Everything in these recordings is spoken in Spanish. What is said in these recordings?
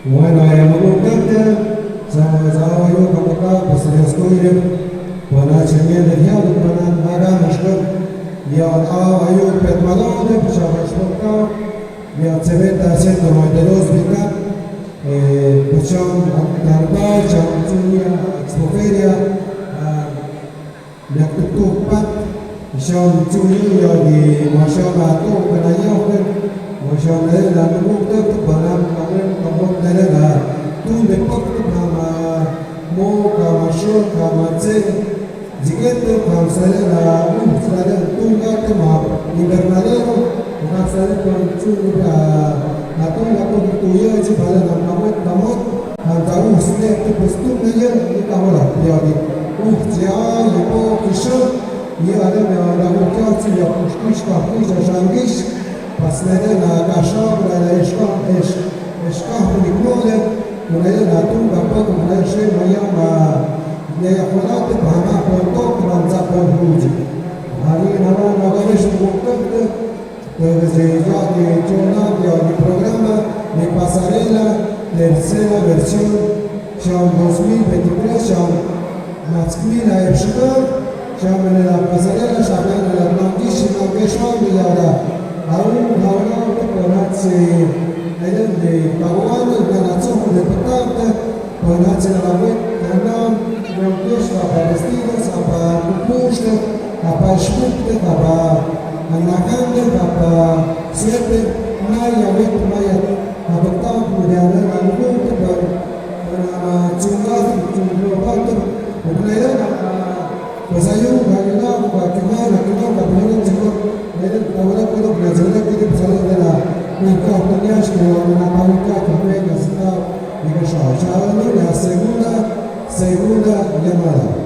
Bueno, monumenten zawayu kamuka basriyaskoyim wana chemiyel diyalu banan aga mashkar ya awayu petmalode pchavashka ya tsevet darsen domodelos bika pcham darba chamtunia expoferia Shom Chuyu Yogi, Moshom Atu, Kanayokan, Moshom Lena, Mukta, Panam, Kamuk Nela, Tu de Pokta Kama, Mo Kamasho, Kamatse, Zigeto, Kamsalena, Umsala, Tunga Kama, Invernadero, Kamsalena, Chuya, Natunga Tuya, Chipala, Namat, Namot, Antaú, Snake, Pustunga, Kamala, Yogi, Uftia, Yapo, Kishon. Iară mi-a raportat la pușcuși ca pușa și angiș, pasnede la cașa, la eșca hunicnole, unele la tunga pot, unele și mai am neacolate, pahana pontoc, ranța ponhugi. Ani nava navareș punctătă, desde de jornal, de programa, de pasarela, tercera versión, și în 2023 și în Mațcmina Epșinăr, Șamele la pasarela, șamele la blanchiș și blancheșoare, iar auna pănați de pagoană, de naționul de pătată, pănați la văd, ne-am blancheș, la palestină, sau pa pupuște, la pa șmupte, la pa anahande, la pa suete, mai avut, mai adoptat, de ană, la multe, până la țungat, țunglopată, pues hay un ganado para quemar la que no la primera chico era la verdad que lo que se le quiere pasar de la compañía que una pauta que venga está y que ya la segunda llamada.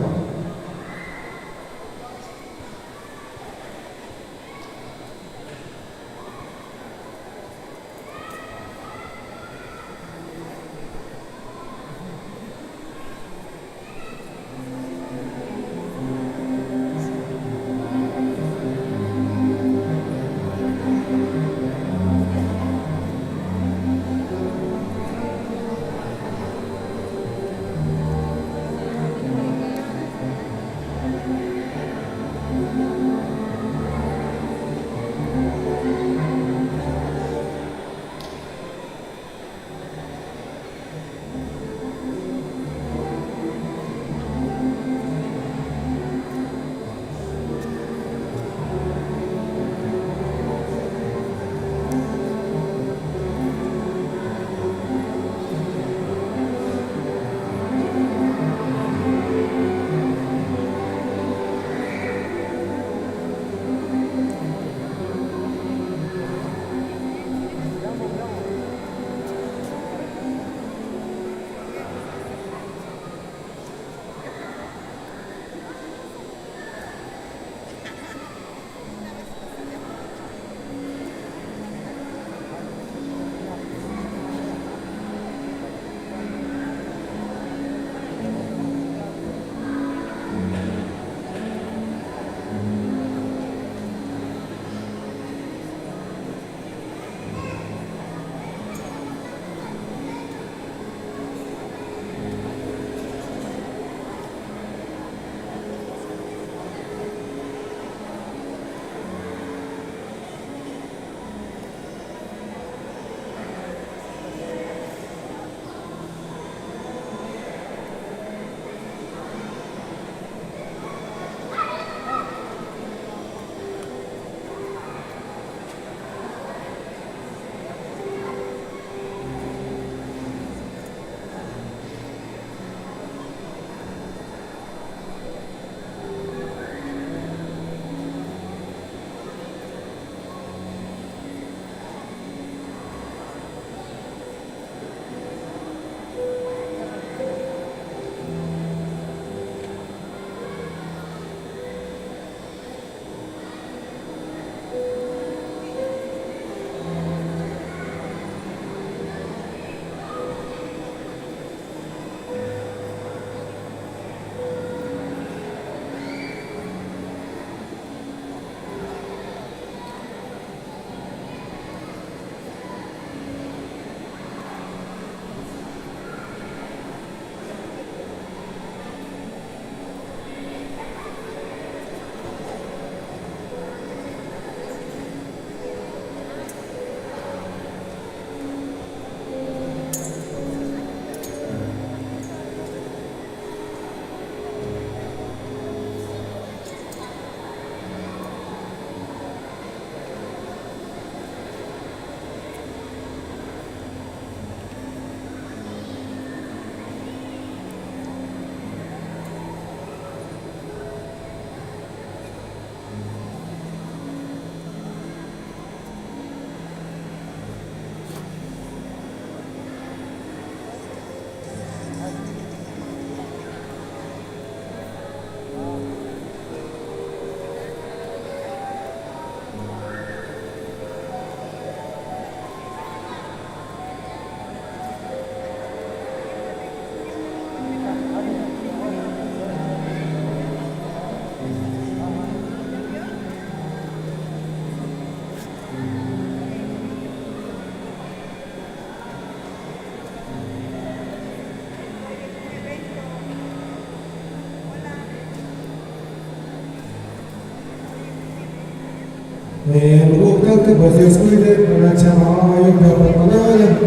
Nugukta pues Dios cuide, una chama yo que preparada,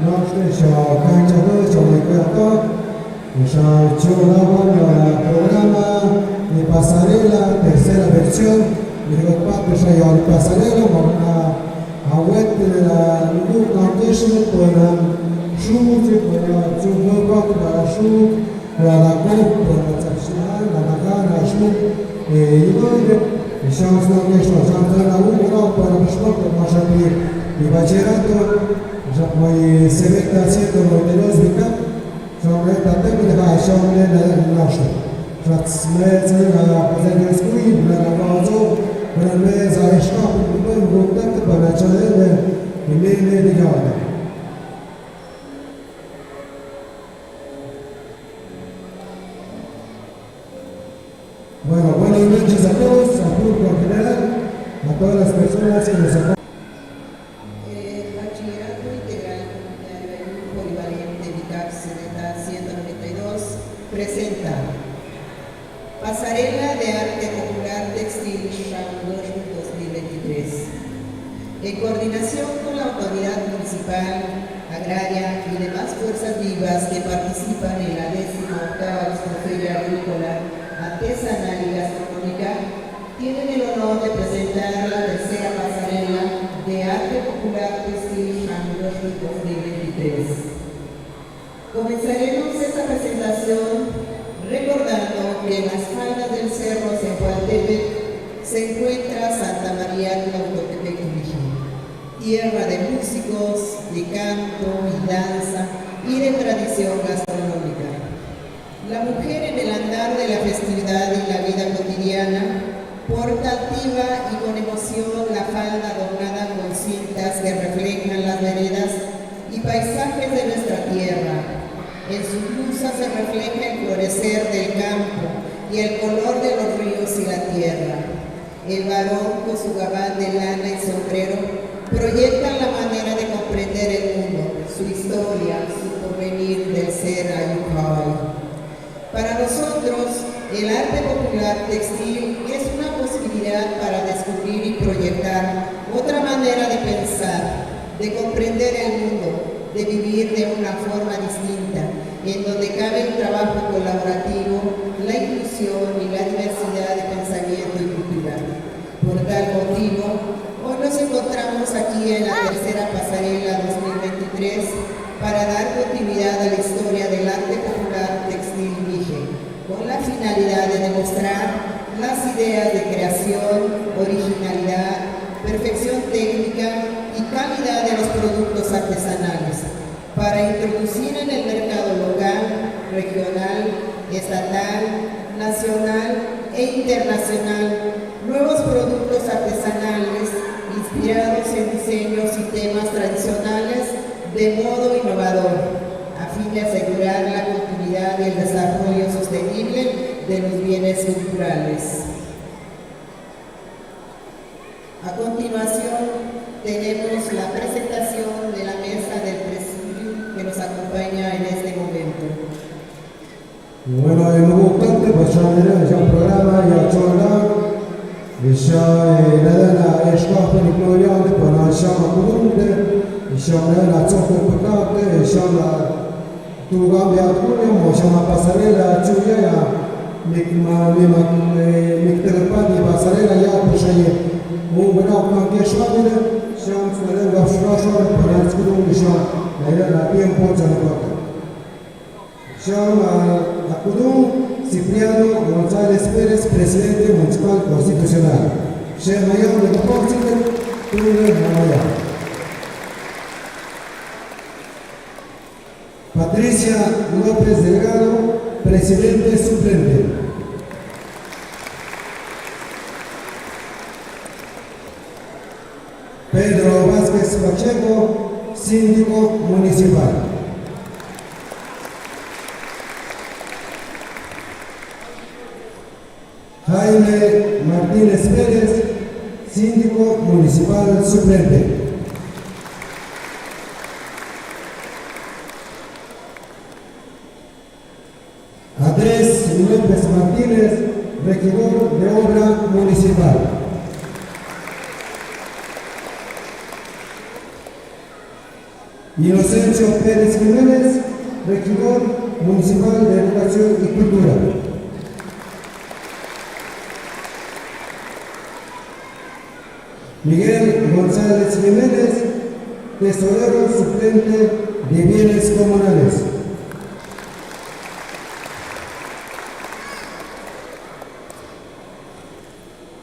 no se cancha de chomecato, ya chula bueno programa de pasarela, tercera versión, digo papi ya yo pasarela, una awet la nugukta audition para shoot, para chumba para shoot, para cop, para tsachna, la gana shoot, y Ищем основные шансы на угол, para бешпорт, наша и бачерату, мои советы оценки моделёс века, что это темы такая, что мне наша. Шатсмецы на позади на базу, мы за шкаф, мы вот так по началу имели дело. Bueno, buenas noches a todos, al público en general, a todas las personas que nos acompañan. El Bachillerato Integral Comunitario Polivalente VICAP CEDETA 192 presenta Pasarela de Arte Popular Textil Shandosh 2023. En coordinación con la Autoridad Municipal, Agraria y demás fuerzas vivas que participan en la 18ª Expoferia Agrícola, Artesanal y Gastronómica, tienen el honor de presentar la tercera pasarela de Arte Popular Textil Shandosh 2023. Comenzaremos esta presentación recordando que en las faldas del Cerro Zempoaltepec se encuentra Santa María Tlautotepec Ulijí, tierra de músicos, de canto y danza y de tradición gastronómica. La mujer en el andar de la festividad y la vida cotidiana porta altiva y con emoción la falda adornada con cintas que reflejan las veredas y paisajes de nuestra tierra. En su blusa se refleja el florecer del campo y el color de los ríos y la tierra. El varón con su gabán de lana y sombrero proyecta la manera de comprender el mundo, su historia, su porvenir del ser ayucay. Para nosotros, el arte popular textil es una posibilidad para descubrir y proyectar otra manera de pensar, de comprender el mundo, de vivir de una forma distinta, en donde cabe el trabajo colaborativo, la inclusión y la diversidad de pensamiento y cultura. Por tal motivo, hoy nos encontramos aquí en la tercera pasarela 2023 para dar continuidad a la historia del arte popular textil Mije, con la finalidad de demostrar las ideas de creación, originalidad, perfección técnica y calidad de los productos artesanales, para introducir en el mercado local, regional, estatal, nacional e internacional nuevos productos artesanales inspirados en diseños y temas tradicionales de modo innovador, a fin de asegurar la continuidad y el desarrollo sostenible de los bienes culturales. A continuación, tenemos la presentación de la mesa del presidio que nos acompaña en este momento. Bueno, en un instante, pues ya el programa, ya chola, ya la escola nicoleana, pues ya la Inshallah la tsofa pakate, inshallah tu gambe atkunya, inshallah pasarela chuya ya miktelpani pasarela ya pushaye. Mungana ukange shwabile, sham fere gafshwashwa para tskudu inshallah la tiempo chanapaka. Sham akudu Cipriano González Pérez, presidente municipal constitucional. Sham mayor de Portugal, Tuve Mamaya. Patricia López Delgado, presidente suplente. Pedro Vázquez Pacheco, síndico municipal. Jaime Martínez Pérez, síndico municipal suplente. Andrés López Martínez, regidor de obra municipal. Inocencio Pérez Jiménez, regidor municipal de Educación y Cultura. Miguel González Jiménez, tesorero suplente de Bienes Comunales.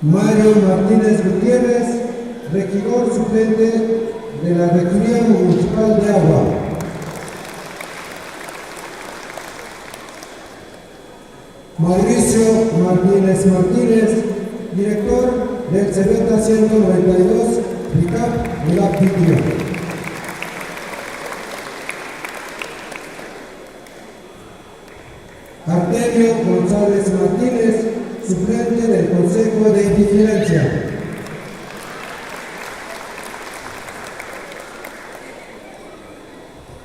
Mario Martínez Gutiérrez, regidor suplente de la Regiduría Municipal de Agua. Mauricio Martínez Martínez, director del Cebeta 192, RICAP de la Pitia. Artemio González Martínez, suplente del Consejo de Vigilancia.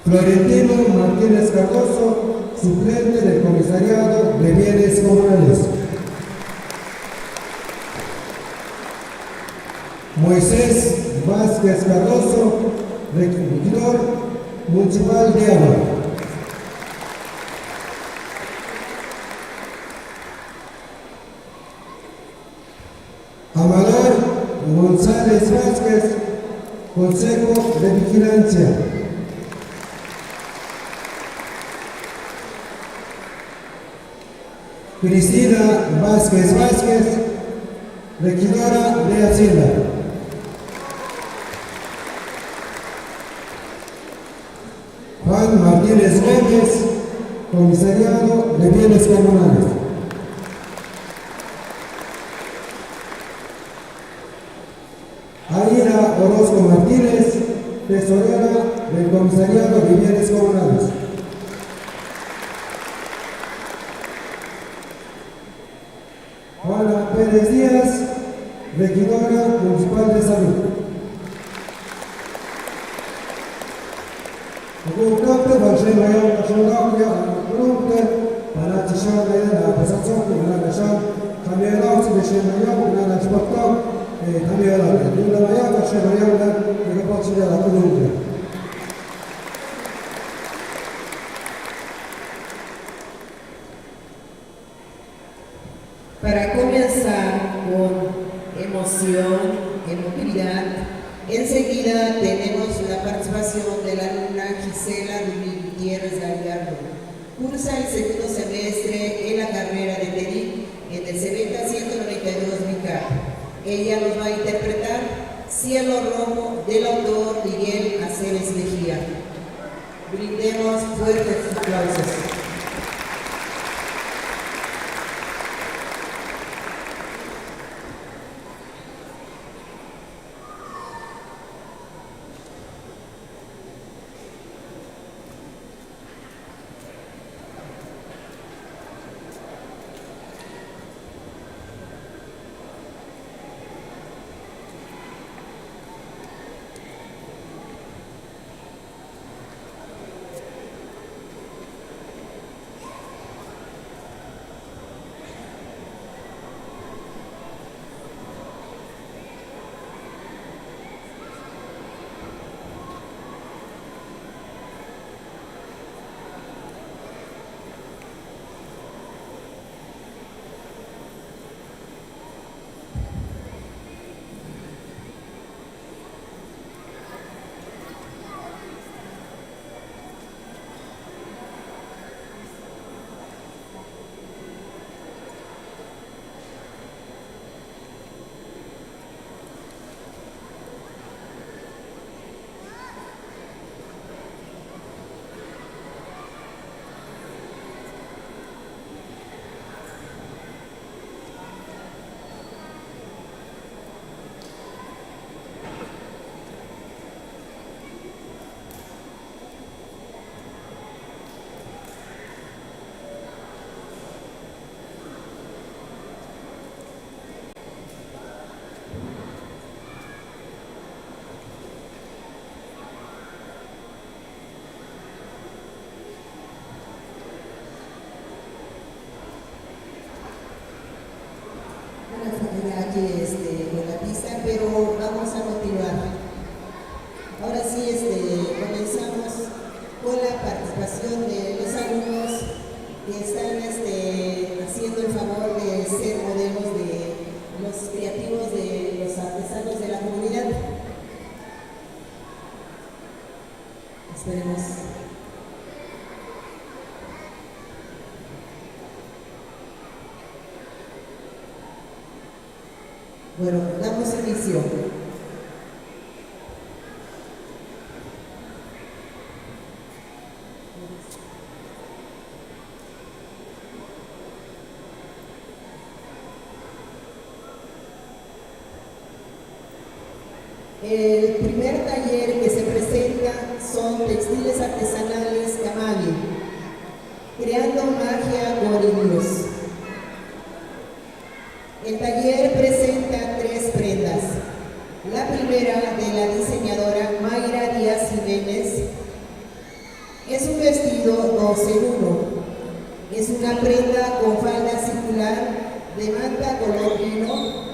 Florentino Martínez Cardoso, suplente del Comisariado de Bienes Comunales. Moisés Vázquez Cardoso, regidor municipal de Agua. Amador González Vázquez, Consejo de Vigilancia. Cristina Vázquez Vázquez, regidora de Hacienda. Juan Martínez Gómez, Comisariado de Bienes Comunales. Aira Orozco Martínez, tesorera del Comisariado de Bienes Comunales. Juana Pérez Díaz, regidora municipal de Salud. Hukumatı başlamaya başlamak ya kurumda bana tişanlayla basatsak bana yaşam kameralar çalışmaya bana çıkmak kameralar dinlemeye başlamaya da kapatacağız kurumda. Para comenzar con emoción, emotividad, enseguida tenemos la participación de la alumna Gisela Rubí Gutiérrez Gallardo. Cursa el segundo semestre en la carrera de TEDIC en el Cebeta 192 RICAP. Ella nos va a interpretar Cielo Rojo del autor Miguel Aceves Mejía. Brindemos fuertes aplausos. Con la pista, pero vamos a continuar. Ahora sí, comenzamos Bueno, damos inicio. El primer taller que se presenta son textiles artesanales Kamali, creando magia con hilos. El taller presenta 3 prendas. La primera, de la diseñadora Mayra Díaz Jiménez, es un vestido 2 en 1. Es una prenda con falda circular de manta color vino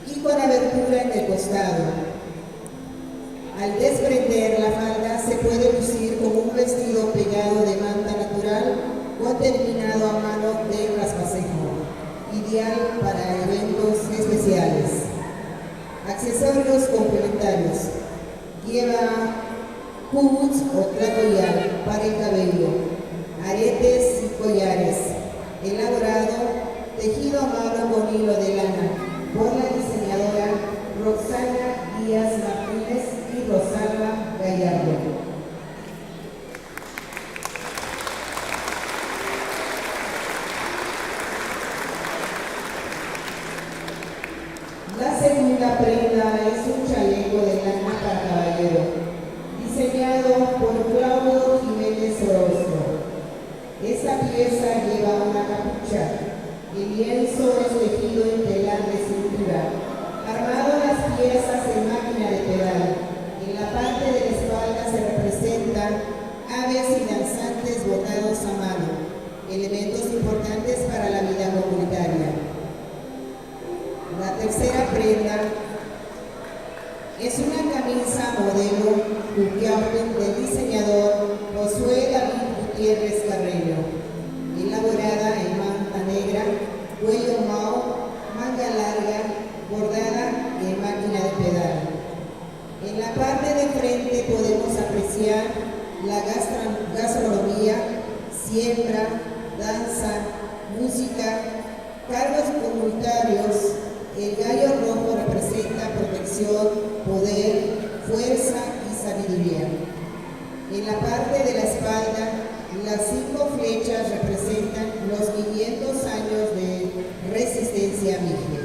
y con abertura en el costado. Al desprender la falda se puede lucir como un vestido pegado de manta natural o terminado a mano de raspacejo, ideal para eventos especiales. Accesorios complementarios. Lleva hoods o tlacoyal para el cabello, aretes y collares, elaborado, tejido a mano con hilo de lana, por la diseñadora Roxana Díaz Martínez y Rosalba Gallardo. La segunda prenda es un chaleco de lana para caballero, diseñado por Claudio Jiménez Orozco. Esta pieza lleva una capucha. El lienzo es tejido en telar de cintura, armado las piezas en máquina de pedal. En la parte de la espalda se representan aves y danzantes bordados a mano, elementos importantes para la vida comunitaria. La tercera prenda es una camisa modelo del diseñador Josué David Gutiérrez Carreño, elaborada en manta negra, cuello mao, manga larga, bordada en máquina de pedal. En la parte de frente podemos apreciar la gastronomía, siembra, danza, música, cargos comunitarios. El gallo rojo representa protección, poder, fuerza y sabiduría. En la parte de la espalda, las 5 flechas representan los 500 años de resistencia mije.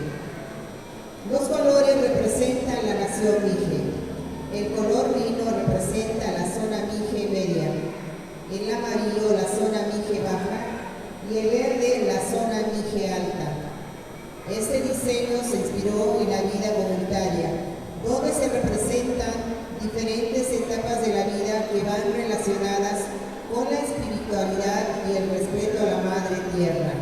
Los colores representan la nación mije. El color vino representa la zona mije media, el amarillo la zona mije baja y el verde la zona mije alta. Este diseño se inspiró en la vida comunitaria, donde se representan diferentes etapas de la vida que van relacionadas con la espiritualidad y el respeto a la Madre Tierra.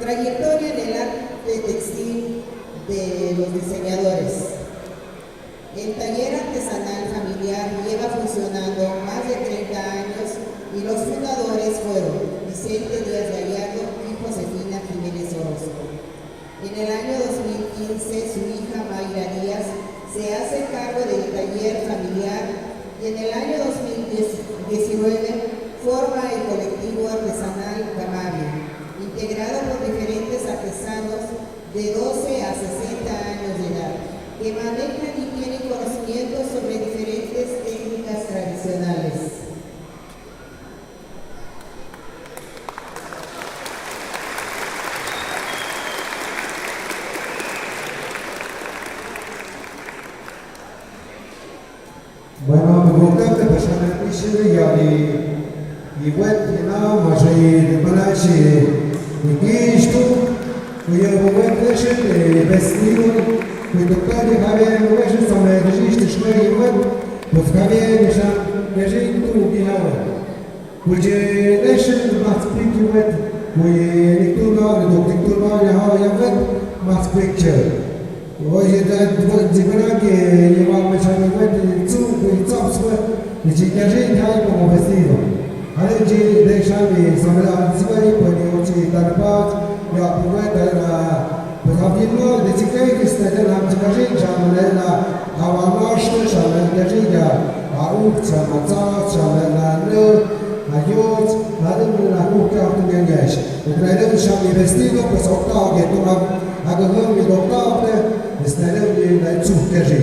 Trayectoria en el arte textil de los diseñadores. El taller artesanal familiar lleva funcionando más de 30 años y los fundadores fueron Vicente Díaz Gallardo y Josefina Jiménez Orozco. En el año 2015, su hija Mayra Díaz se hace cargo del taller familiar y en el año 2019 forma el colectivo artesanal Kamali, integrado por diferentes artesanos de 12 a 60 años de edad, que manejan y tienen conocimientos sobre diferentes técnicas tradicionales. Bueno, me gusta que pasara el piso y bueno, más de Malachi, y esto, y el momento de vestido, y tocar y Javier, no es eso, me dijiste, y bueno, pues Javier, ya tú, y ahora. Porque es el más pequeño, y lectura, ya más pequeño. Hoje de verão que levava chamamento de tudo e tudo e tinha gente aí como vestido. Além de deixar-me sobrar de cima e pôr o que está no pau, e aproveita na potabilidade de que está na gente chamando na a nossa chamando de gente a chamando a yot, na cuca do ganhas. O treino ya mi vestido, pues octavo que toma, hago mi octavo, estaré en la zuccheri.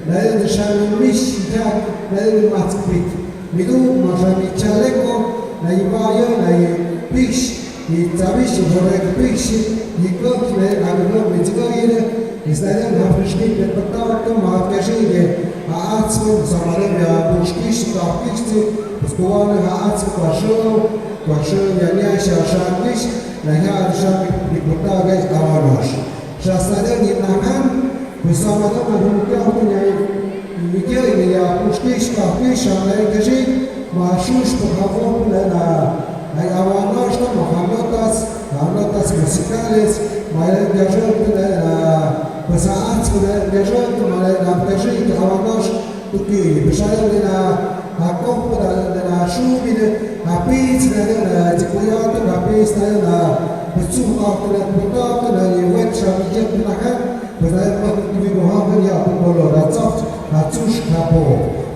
La de ya mi mischita, la de mi matzpit. Mi du, ma mi chaleco, la ibayo, la pish, y tabish, y pish, y cook, hago mi zgoire. Издаем на прыжки перед потоком, а откажение Аацман, Самарем, Пушкиш, Капкишти, Пускуваны, Аацман, Квашил, Яняща, Шаркиш, Нахя, Шарки, Припутагай, Аванош. Шастаден, Нимнахан, Пусамадам, Рукавку, Мигел, Меня, Пушкиш, Капкиш, Америкажи, Машуш, Пухавон, Аванош, Махамотас, Амотас, Мусикалес, Майя, Гажот, Pesawat sudah biasa kemarin aplikasi ke awamas tuki besar dengan hakok pada dengan suhu ini api sedang cikuya tu api sedang bersuh aku dan buka dengan wet sambil penakan besar bagi buah ya pembolo racap racus kapo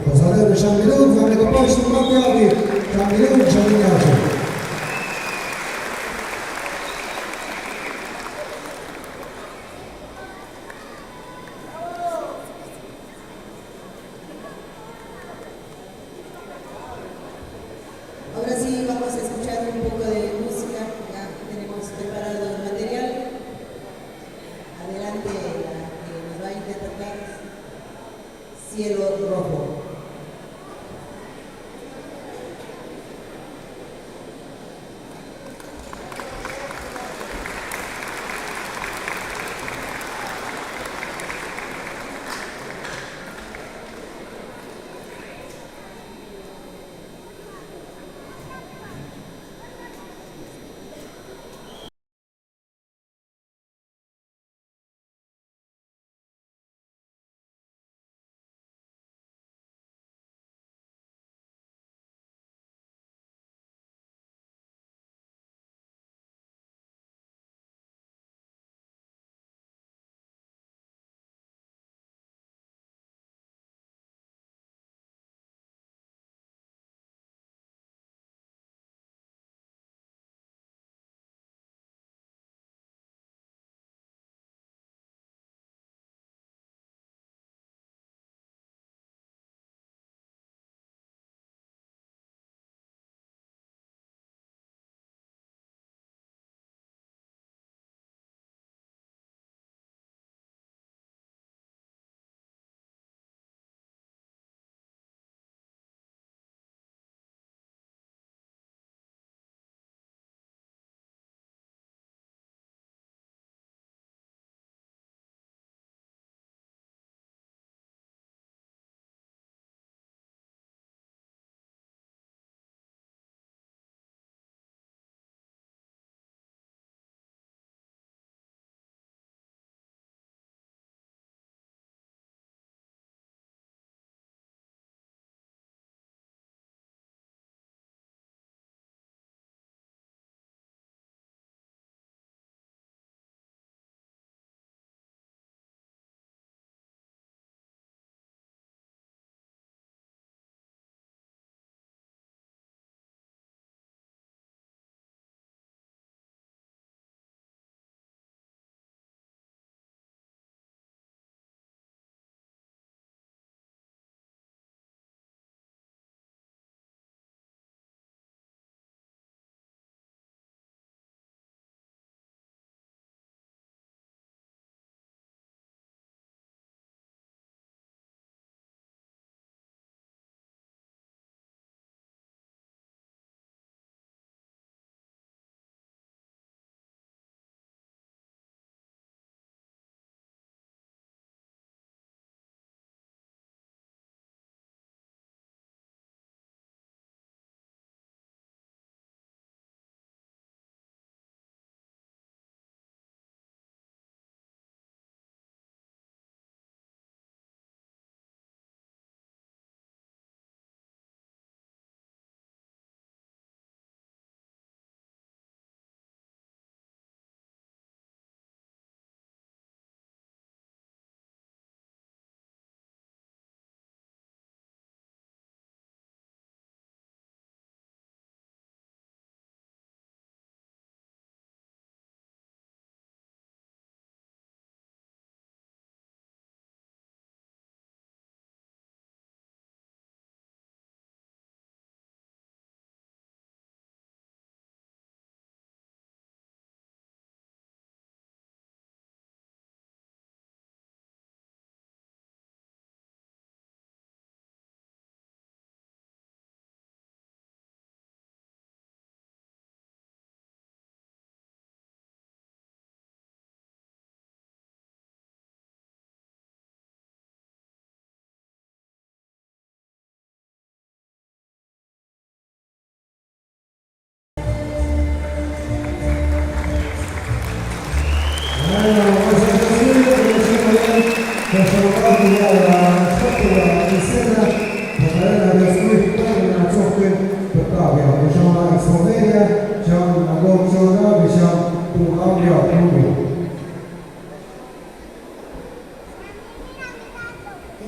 besar sambil kami kapal semua lagi sambil sambil Ahora sí vamos a escuchar un poco de música, ya tenemos preparado el material. Adelante la que nos va a interpretar Cielo Rojo.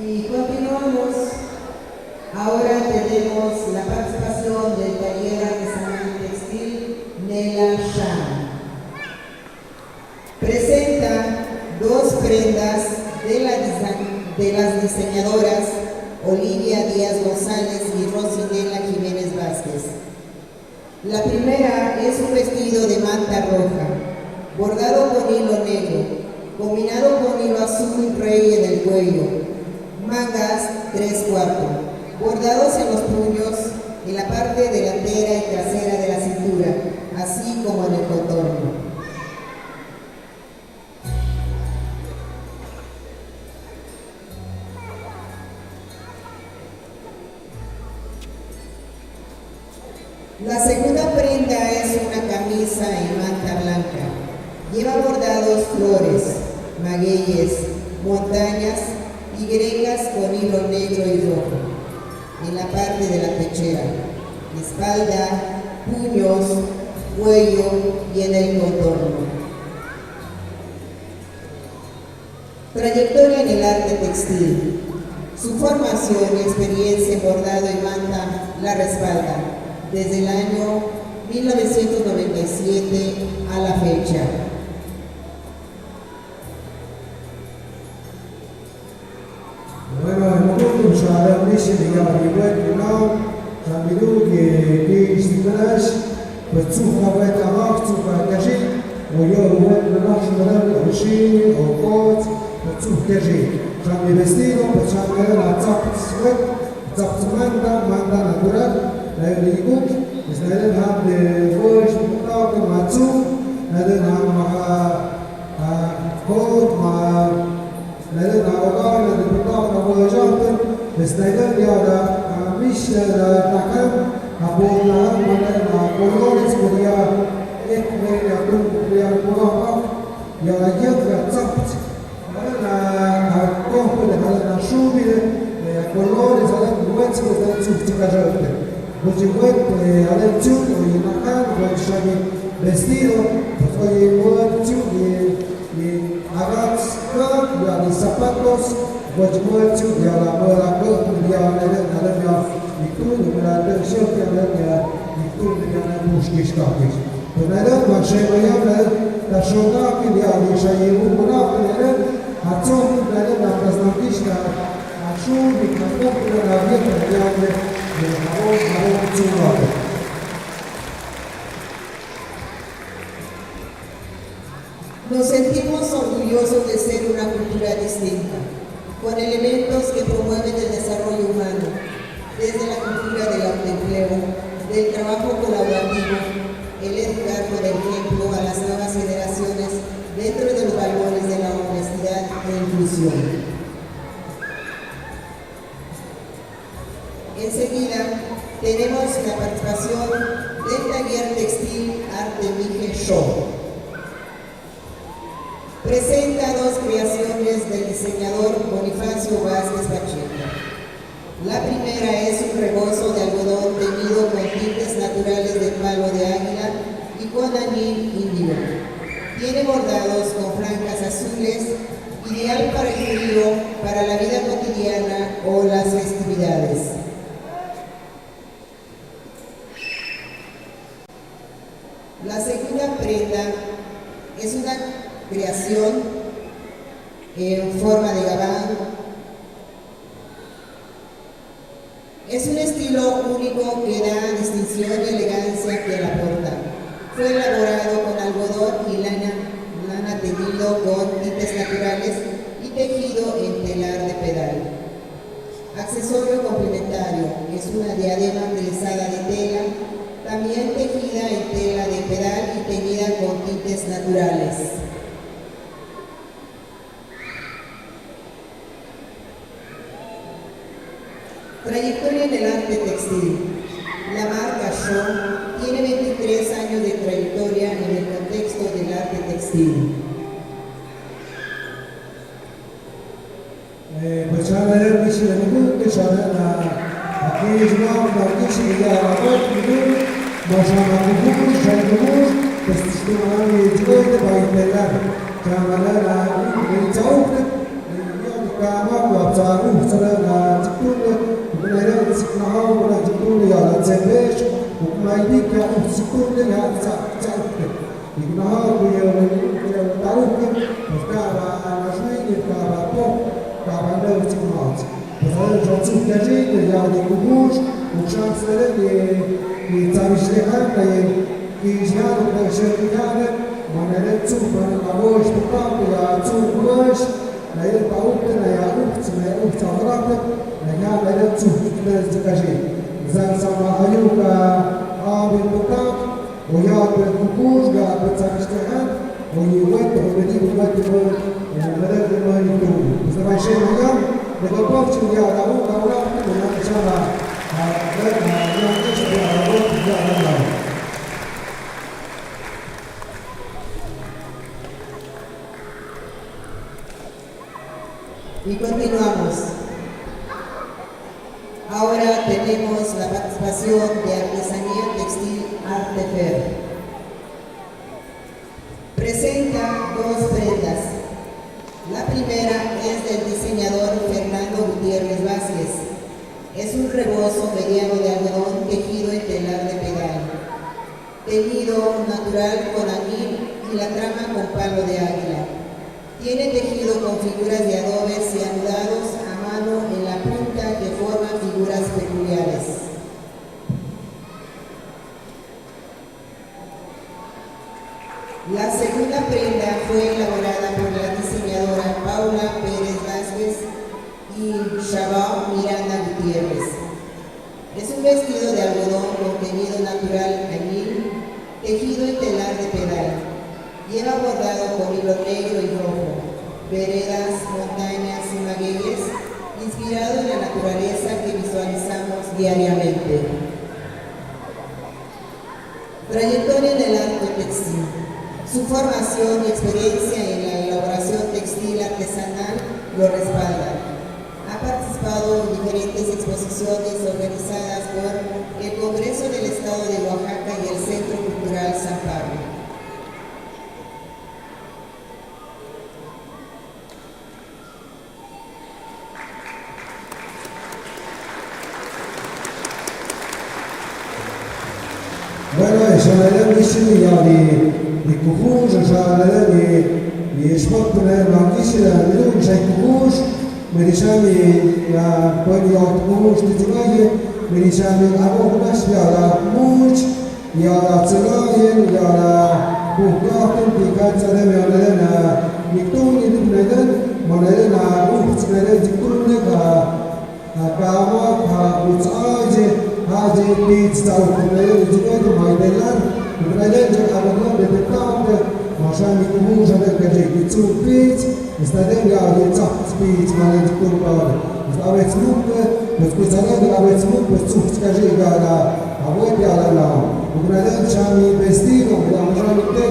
Y continuamos. Ahora tenemos la participación del taller artesanal textil Nela Sham. Presenta dos prendas de las diseñadoras Olivia Díaz González y Rosinela Jiménez Vázquez. La primera es un vestido de manta roja, bordado con hilo negro, combinado con hilo azul rey en el cuello, mangas 3/4, bordados en los puños, en la parte delantera y trasera de la cintura, así como en el contorno. La segunda prenda es una camisa en manta blanca. Lleva bordados flores, magueyes, montañas y gregas con hilo negro y rojo en la parte de la pechera, espalda, puños, cuello y en el contorno. Trayectoria en el arte textil. Su formación y experiencia en bordado y manta la respalda desde el año 1997 a la fecha. Bueno, el momento شعراء نشر يا ريبات اليوم تعملوا كي استبلاش بتشوف قبات عماق تشوف كاجي ويوم وين بنحش مدام عشرين أو قوت بتشوف كاجي تعمل بستيرو بتعمل على ضبط سويت ضبط ماندا ناتورال لا يريقوك إذا هم بفوش بطاقة مع تشوف هذا مع قوت مع لأن أوقات البطاقة مواجهة استيقظ يا مش تكلم أبونا من كولونيس كليا إثنين يكون كليا مراقب يا يفرق ضبط أنا كوه لهذا نشوفي كولونيس هذا الوقت بدنا نشوف تكجرت بجوات هذا تشوف وينقل ويشامي بستيرو ويقول تشوف agarras ya los zapatos bojmuetu ya la bola ya la ya itu la tensión que ya itu ya la mushkish kafish ونرى ما شيء يعمل تشونا في اليوم شيء ومناف لنا هتشوف لنا نستنتج كشو بكتب لنا بيت اليوم هو تشونا Nos sentimos orgullosos de ser una cultura distinta, con elementos que promueven el desarrollo humano, desde la cultura del autoempleo, del trabajo colaborativo, el educar con ejemplo a las nuevas generaciones dentro de los valores de la honestidad e inclusión. Enseguida tenemos la participación del taller textil Arte Mije Show. Presenta dos creaciones del diseñador Bonifacio Vázquez Pacheco. La primera es un rebozo de algodón teñido con tintes naturales de palo de águila y con añil índigo. Tiene bordados con franjas azules, ideal para el frío, para la vida cotidiana o las festividades. La segunda prenda es una creación en forma de gabán. Es un estilo único que da distinción y elegancia que la porta. Fue elaborado con algodón y lana teñido con tintes naturales y tejido en telar de pedal. Accesorio complementario es una diadema trenzada de tela, también tejida en tela de pedal y teñida con tintes naturales. Trayectoria en el arte textil. La marca Shaw tiene 23 años de trayectoria en el contexto del arte textil. شامل میشه نمیگو که شامل اکی جناب نرگیش یا رابط میگو ماشامل میگو شامل بستشتو منام یجوی باید شامل میتوقف یاد کاما و بزارو سر تکون ونرد سکنها ونا تكون يا تسبيش وما يديك يا تكون يا تسعد يقنها ويا تعرف وكابا مجموعي كابا بوك كابا لو تكونات بس هذا جوتو كاجي يا ديكوش وشانس لي يتعيش لها يجيان بشريان وانا تشوف انا ماوش بطاق يا تشوفش لا يبقى يا اخت ما اخت عمرك نجا لا تشوف كاجي زان سما هيوكا ابي بطاق ويا بالكوش قاعد بتشتغل ويودع بدي يودع البلد ما يدور بس ما شيء اليوم لقبوش يا رابط اولاد من ان شاء الله Y continuamos. Ahora tenemos la participación de Artesanía Textil Artefer. Presenta dos prendas. La primera es del diseñador Fernando Gutiérrez Vázquez. Es un rebozo mediano de algodón tejido en telar de pedal. Tejido natural con añil y la trama con palo de águila. Tiene tejido con figuras de adobes y anudados a mano en la punta que forman figuras peculiares. La segunda prenda fue elaborada por la diseñadora Paula Pérez Vázquez y Shabao Miranda Gutiérrez. Es un vestido de algodón con tejido natural añil, tejido en telar de pedal. Lleva bordado con hilo negro y rojo, veredas, montañas y magueyes, inspirado en la naturaleza que visualizamos diariamente. Trayectoria en el arte textil. Su formación y experiencia en la elaboración textil artesanal lo respaldan. Ha participado en diferentes exposiciones organizadas por el Congreso del Estado de Oaxaca y el Centro Cultural San Pablo. Bueno, شامل میشه الكفوش شامل يشبط نرجيش بدون شيء كفوش من شامل يا بني كفوش تتغير من شامل أبوه نشبي على موج يا تلاين يا بوكاتن بيكات سلام يا لنا يكتون يدبنا من لنا روح تنادي تكون لك كاما وتعاجي هذه بيت تعود الجنود ما يدلر وبعدين جاء الرجال بالتعب عشان يكونوا جنب كذي يتصور بيت يستدل على يتصح بيت ما يكون بعد أبغى تسموك بس كذا أبغى تسموك بس تشوف كذي على أبغى على لا وبعدين شامي بستينه عشان يبدأ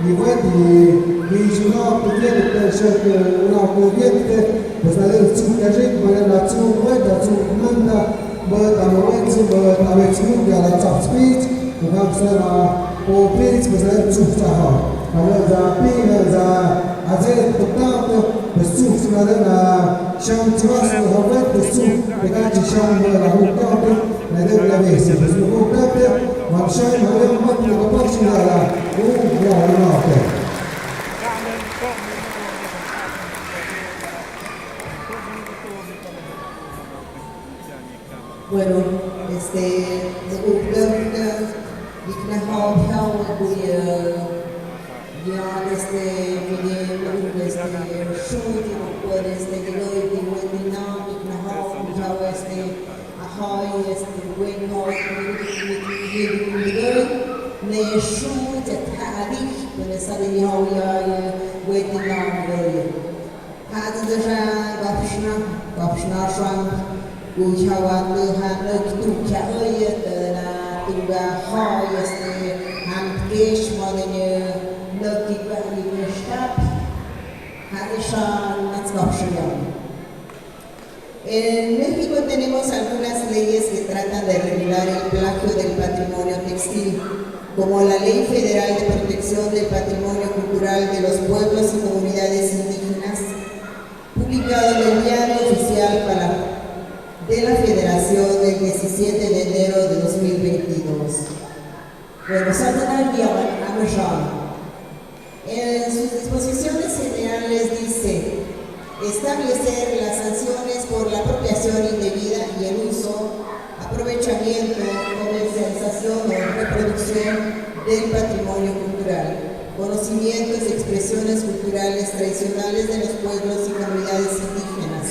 يودي يجينا بديت الشرك ونعمل بس هذا تشوف كذي ما تشوف وين تشوف مننا بتعملت بتعمل على top speed وكم سنة وبيت مثلا تشوفها هذا هذا عزيز بالضبط بتشوف مثلا شام تراس وهوات بتشوف بقاعد شام له كابل هذا ولا بيس بس هو كابل ومشان هذا ما تقدرش على هو يا ناقة Bueno, de upplöfte, vilka har ja, skjut och gelöjt i webinar, vilka har ahoj, webinar, gelöjt, när skjut ett härligt, men så det har jag webinar gelöjt. Hade det gapsna shank Uchawan lehan tuka oyet na tuga hoyes han gesh modene nöki bali gestab hadishan natskapshiyan. En México tenemos algunas leyes que tratan de regular el plagio del patrimonio textil, como la Ley Federal de Protección del Patrimonio Cultural de los Pueblos y Comunidades Indígenas, publicado en el Diario Oficial de la Federación el 17 de enero de 2022. Bueno, en sus disposiciones generales dice: establecer las sanciones por la apropiación indebida y el uso, aprovechamiento, comercialización o reproducción del patrimonio cultural, conocimientos y expresiones culturales tradicionales de los pueblos y comunidades indígenas,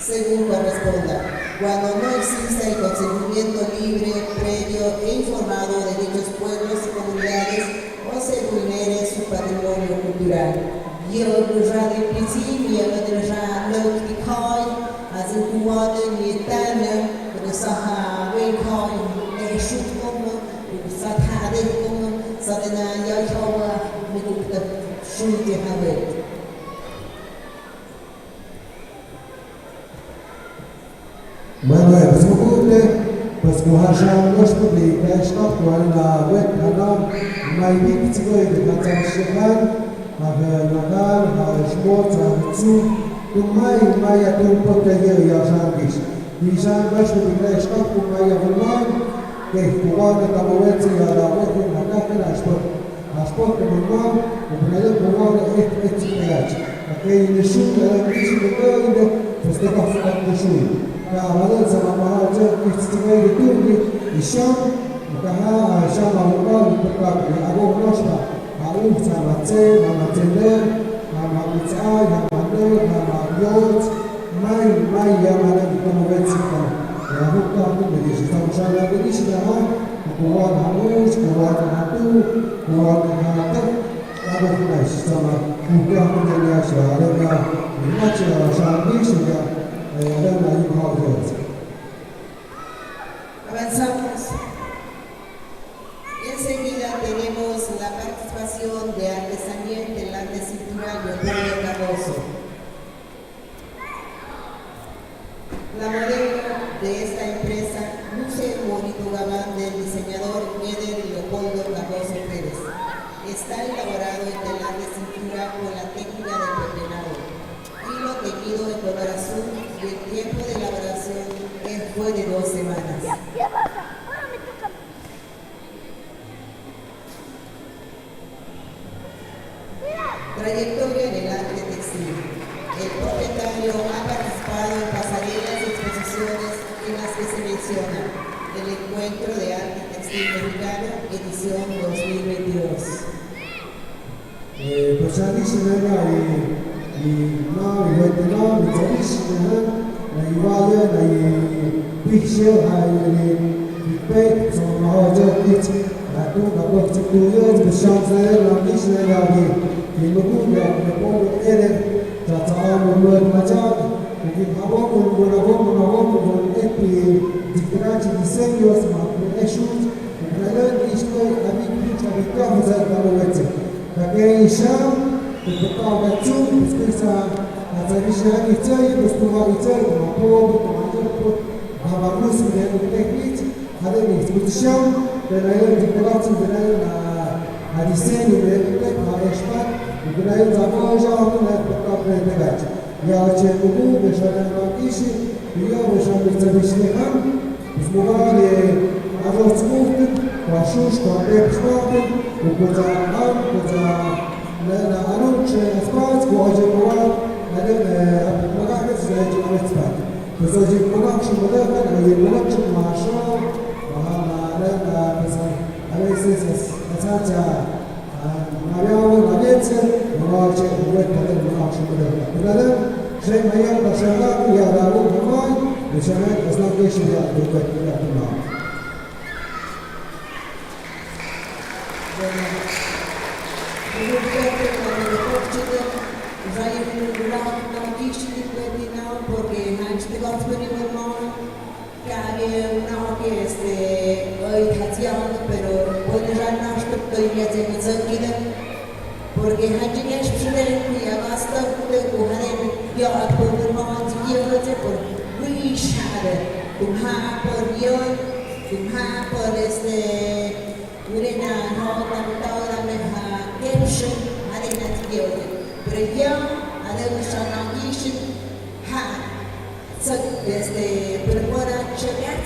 según corresponda, cuando no exista el consentimiento libre, previo e informado de dichos pueblos y comunidades o se vulnere su patrimonio cultural. Yo já de princípio, eu já não critiquei as incomodas militares, eu só critiquei é chute como, só tarde como, só de na eu já me gusta chute a ver. Manuel, pues kuhasha los publica stop wala wet hana mai big tigo de katsashan nagar shmot zu mai atum potege ya shangish nishan bash publica stop mai avulman ke kubana kamowet ya la wet nagar ashpot kumam ubnele kubana et tiyaj okay nishu la nishu de pues de kafa nishu كعملية زمان استغلال الدولي الشام وكها شام الأول بالطبع أبوه نشطة أبوه سامتين سامتين سامتين سامتين ماي يمانا كموبيت سكان يهود كارتو بديش سامشالا بديش لها كوان هموش كوان هاتو كوان هاتو أبوه ناش سما كوكا من الياشا لما الماتش شامبيش Avanzamos. Enseguida tenemos la participación de artesanía del arte cintural Leopoldo Cardoso. La modelo de esta empresa luce el bonito gabán del diseñador Eder Leopoldo Cardoso Pérez. Está elaborado en telar de cintura con la técnica del ordenado. Hilo tejido en color azul y el tiempo de elaboración fue de 2 semanas. Trayectoria en el arte textil. El propietario ha participado en pasarelas y exposiciones en las que se menciona el Encuentro de Arte Textil Mexicano, edición 2022. Porque hanya sudah yang basta kuda kuhane dia atau bermawan jia saja pun Pishad, Kumha por Yon, Kumha por Urena, Hoga, Taura, Meha, Kemshin, Arena Tiyote. Pero yo, Adel Shanakishin, Ha, so Purpura Chagat,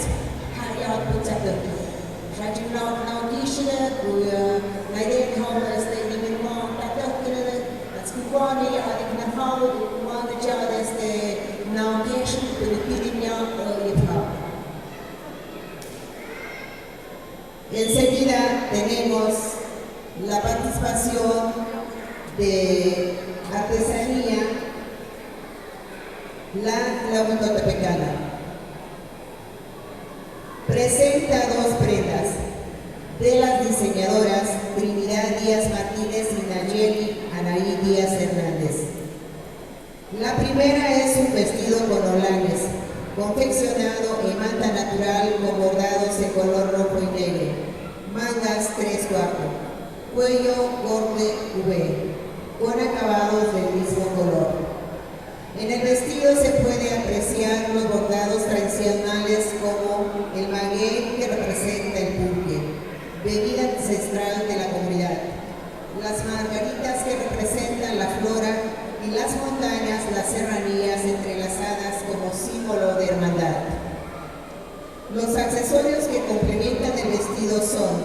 Hayat Putato. Rajin Nakishin, Naiden Homeless, they even want that. Скупали, Adiknahau, Wanajad, Naukation, Pilipinia, Olipha. Enseguida tenemos la participación de artesanía, la Huitotepecana. Presenta dos prendas de las diseñadoras Trinidad Díaz Martínez y Nayeli Anaí Díaz Hernández. La primera es un vestido con holanes, confeccionado en manta natural con bordados en color rojo y negro, mangas 3/4, cuello corte V, con acabados del mismo color. En el vestido se puede apreciar los bordados tradicionales como el maguey que representa el pulque, bebida ancestral de la comunidad, las margaritas que representan la flora y las montañas, las serranías entrelazadas como símbolo de hermandad. Los accesorios que complementan el vestido son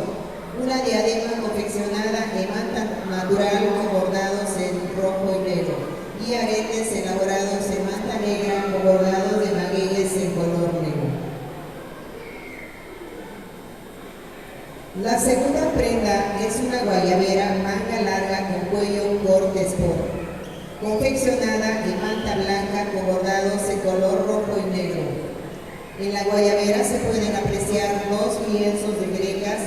una diadema confeccionada en manta natural con bordados en rojo y negro y aretes elaborados en manta negra con bordados de magueyes en color negro. La segunda prenda es una guayabera manga larga con cuello corte sport, confeccionada en manta blanca con bordados en color rojo y negro. En la guayabera se pueden apreciar dos lienzos de grecas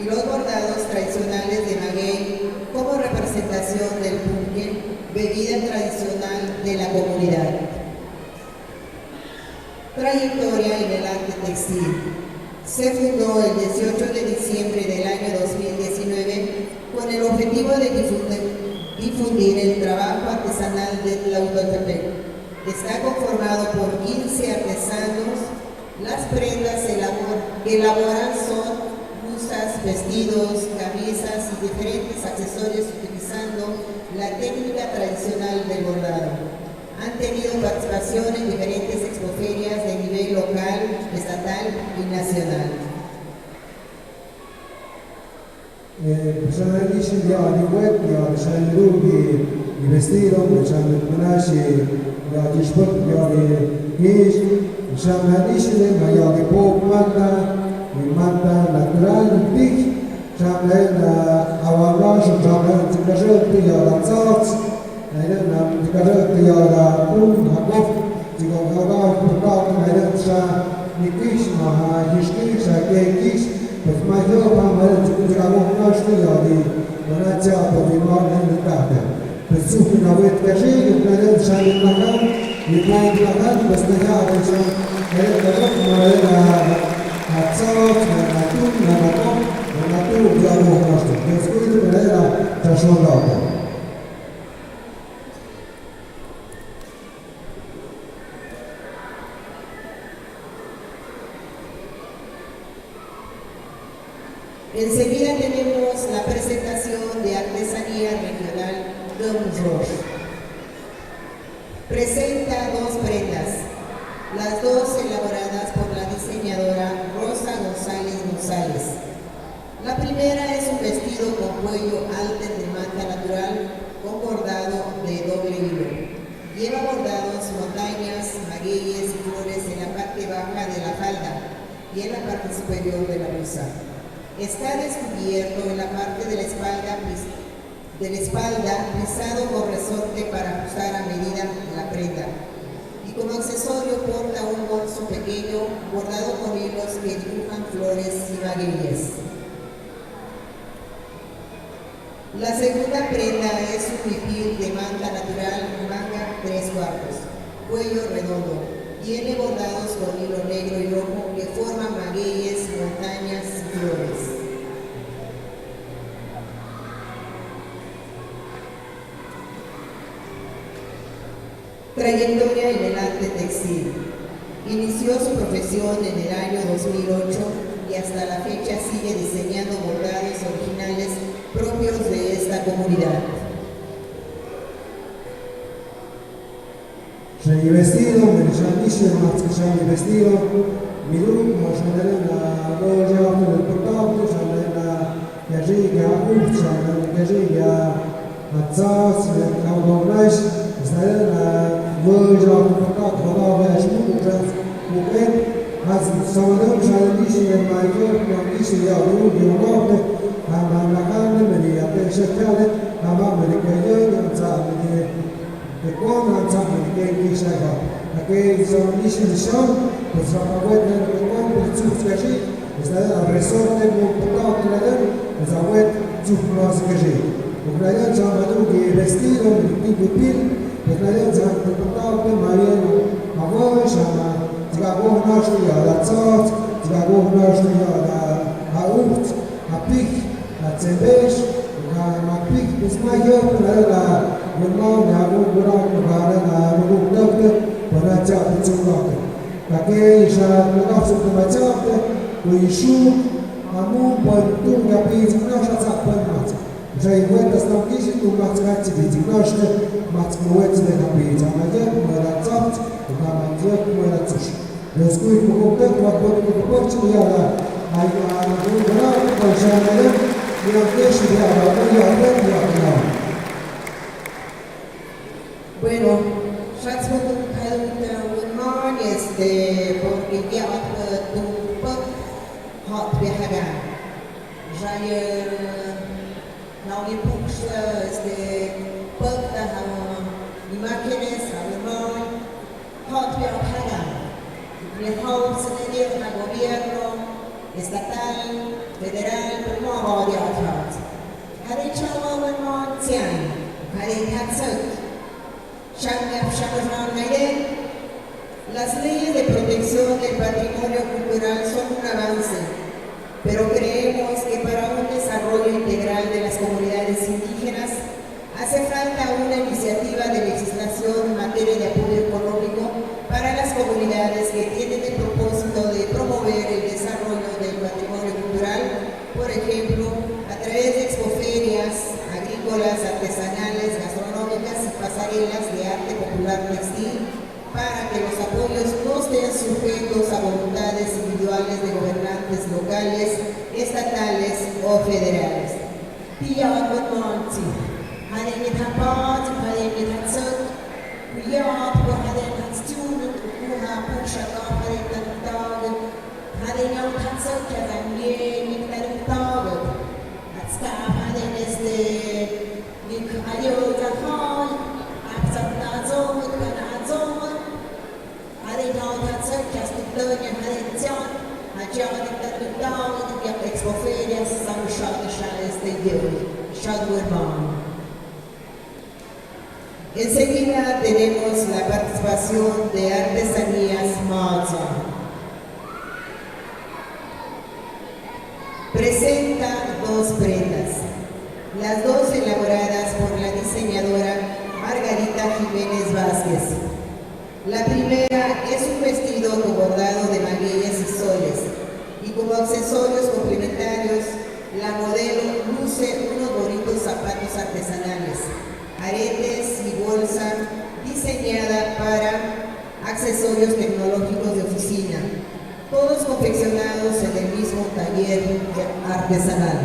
y los bordados tradicionales de maguey como representación del pulque, bebida tradicional de la comunidad. Trayectoria en el arte textil. Se fundó el 18 de diciembre del año 2019 con el objetivo de difundir el trabajo artesanal de Tlautotepec. Está conformado por 15 artesanos. Las prendas que elaboran son blusas, vestidos, camisas y diferentes accesorios utilizando la técnica tradicional del bordado. Han tenido participación en diferentes expoferias de nivel local, estatal y nacional. Personalmente, ya web, ya Shanrugi, y vestido, Shan Kunashi, ya Dishput, ya Gish, Shan Hanishile, ya Pop Manta, y Manta Natural, Tik, Shan Awagash, Shan Tikashot, ya Latzats, Aydan Tikashot, ya Hakov, Tikagav, Pukak, Aydan Shan Nikish, Maha Hishkish, Kekish, بس ما يجاوب عن مرات تقولوا ناش تيادي ولا تعبوا في مارن الكعبة بس شوف نويت كشيء وكذا شان المكان يكون مكان بس نجاح عشان هذا الرقم هذا هتصوت ناتون جابوا ناش بس كل هذا تشون لابد Enseguida tenemos la presentación de artesanía regional Domrosh. Presenta dos prendas, las dos elaboradas por la diseñadora Rosa González. La primera es un vestido con cuello alter de manta natural con bordado de doble hilo. Lleva bordados montañas, magueyes y flores en la parte baja de la falda y en la parte superior de la blusa. Está descubierto en la parte de la espalda pisado con resorte para ajustar a medida la prenda. Y como accesorio porta un bolso pequeño bordado con hilos que dibujan flores y magueyes. La segunda prenda es un huipil de manta natural, manga 3/4, cuello redondo. Tiene bordados con hilo negro y rojo que forman magueyes, montañas y flores. Trayectoria en el arte textil. Inició su profesión en el año 2008 y hasta la fecha sigue diseñando bordados originales propios de esta comunidad. Shani vestido, Shani Shani vestido, Miru, Shani Roja, el portato, Shani Yajiga, Shani Yajiga, Atzas, Kaudovnash, Shani Roja, el portato, Kaudovnash, Muket, Hazim Samadam, Shani Shani Mayor, Shani Yahu, Yogote, Hamanakan, Maria Peshakale, Hamamerikayo, Yamsa, the corner of the game is again, so mission shown, but from a wet and the one with two sketchy is that a resort that will put out together as a wet two plus sketchy. Ukrainians are going to be vestido, the Ukrainians are going to put out the Mariano, a voice, and Zgago Nashia, a salt, Zgago Nashia, a hoot, a pig, a tzebesh, a pig is my yoke, Memang aku kurang kebaran aku dokter penajak penculik. Kakek isyarat mereka sudah macam tu, isu kamu bentuk tapi jika saya penat. Jadi buat dasar kisi tu macam macam jika saya macam buat dengan tapi jangan jadi meracap, bukan macam meracap. Jadi aku dokter waktu itu percaya lah. Ayo aku berapa percaya yang kesi dia apa yang. Bueno, straks moet ik helemaal porque ya tu pek hot bihaga. Jij nou je push pek dah imágenes helemaal hot bihaga. El house sendiri na gobierno estatal, federal, pero no de atrás. Hari chawa memang siang, hari hatsuk. Las leyes de protección del patrimonio cultural son un avance, pero creemos que para un desarrollo integral de las comunidades indígenas hace falta una iniciativa de legislación en materia de apoyo económico para las comunidades que tienen el propósito de promover el desarrollo del patrimonio cultural, por ejemplo, a través de expoferias agrícolas, artesanales, gastronómicas y pasarelas de arte popular textil, para que los apoyos no estén sujetos a voluntades individuales de gobernantes locales, estatales o federales. Enseguida tenemos la participación de Artesanías Maza. Presenta dos prendas, las dos elaboradas por la diseñadora Margarita Jiménez Vázquez. La primera es un vestido con bordado de magueyes y soles, y como accesorios complementarios, la modelo luce unos bonitos zapatos artesanales, aretes y bolsa diseñada para accesorios tecnológicos de oficina, todos confeccionados en el mismo taller artesanal.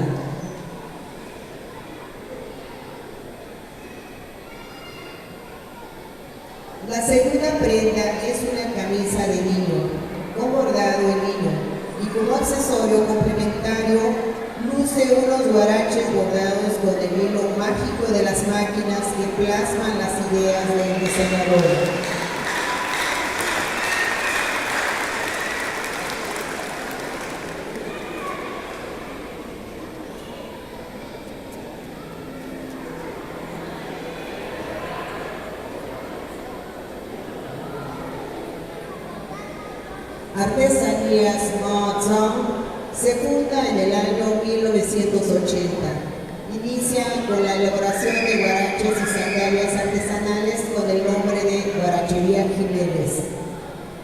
La segunda prenda es una camisa de niño, con bordado en niño, y como accesorio complementario luce unos guaraches bordados con el hilo mágico de las máquinas que plasman las ideas del diseñador. Artesanías Maza se funda en el año 1980. Inicia con la elaboración de guaraches y sandalias artesanales con el nombre de Guarachería Jiménez.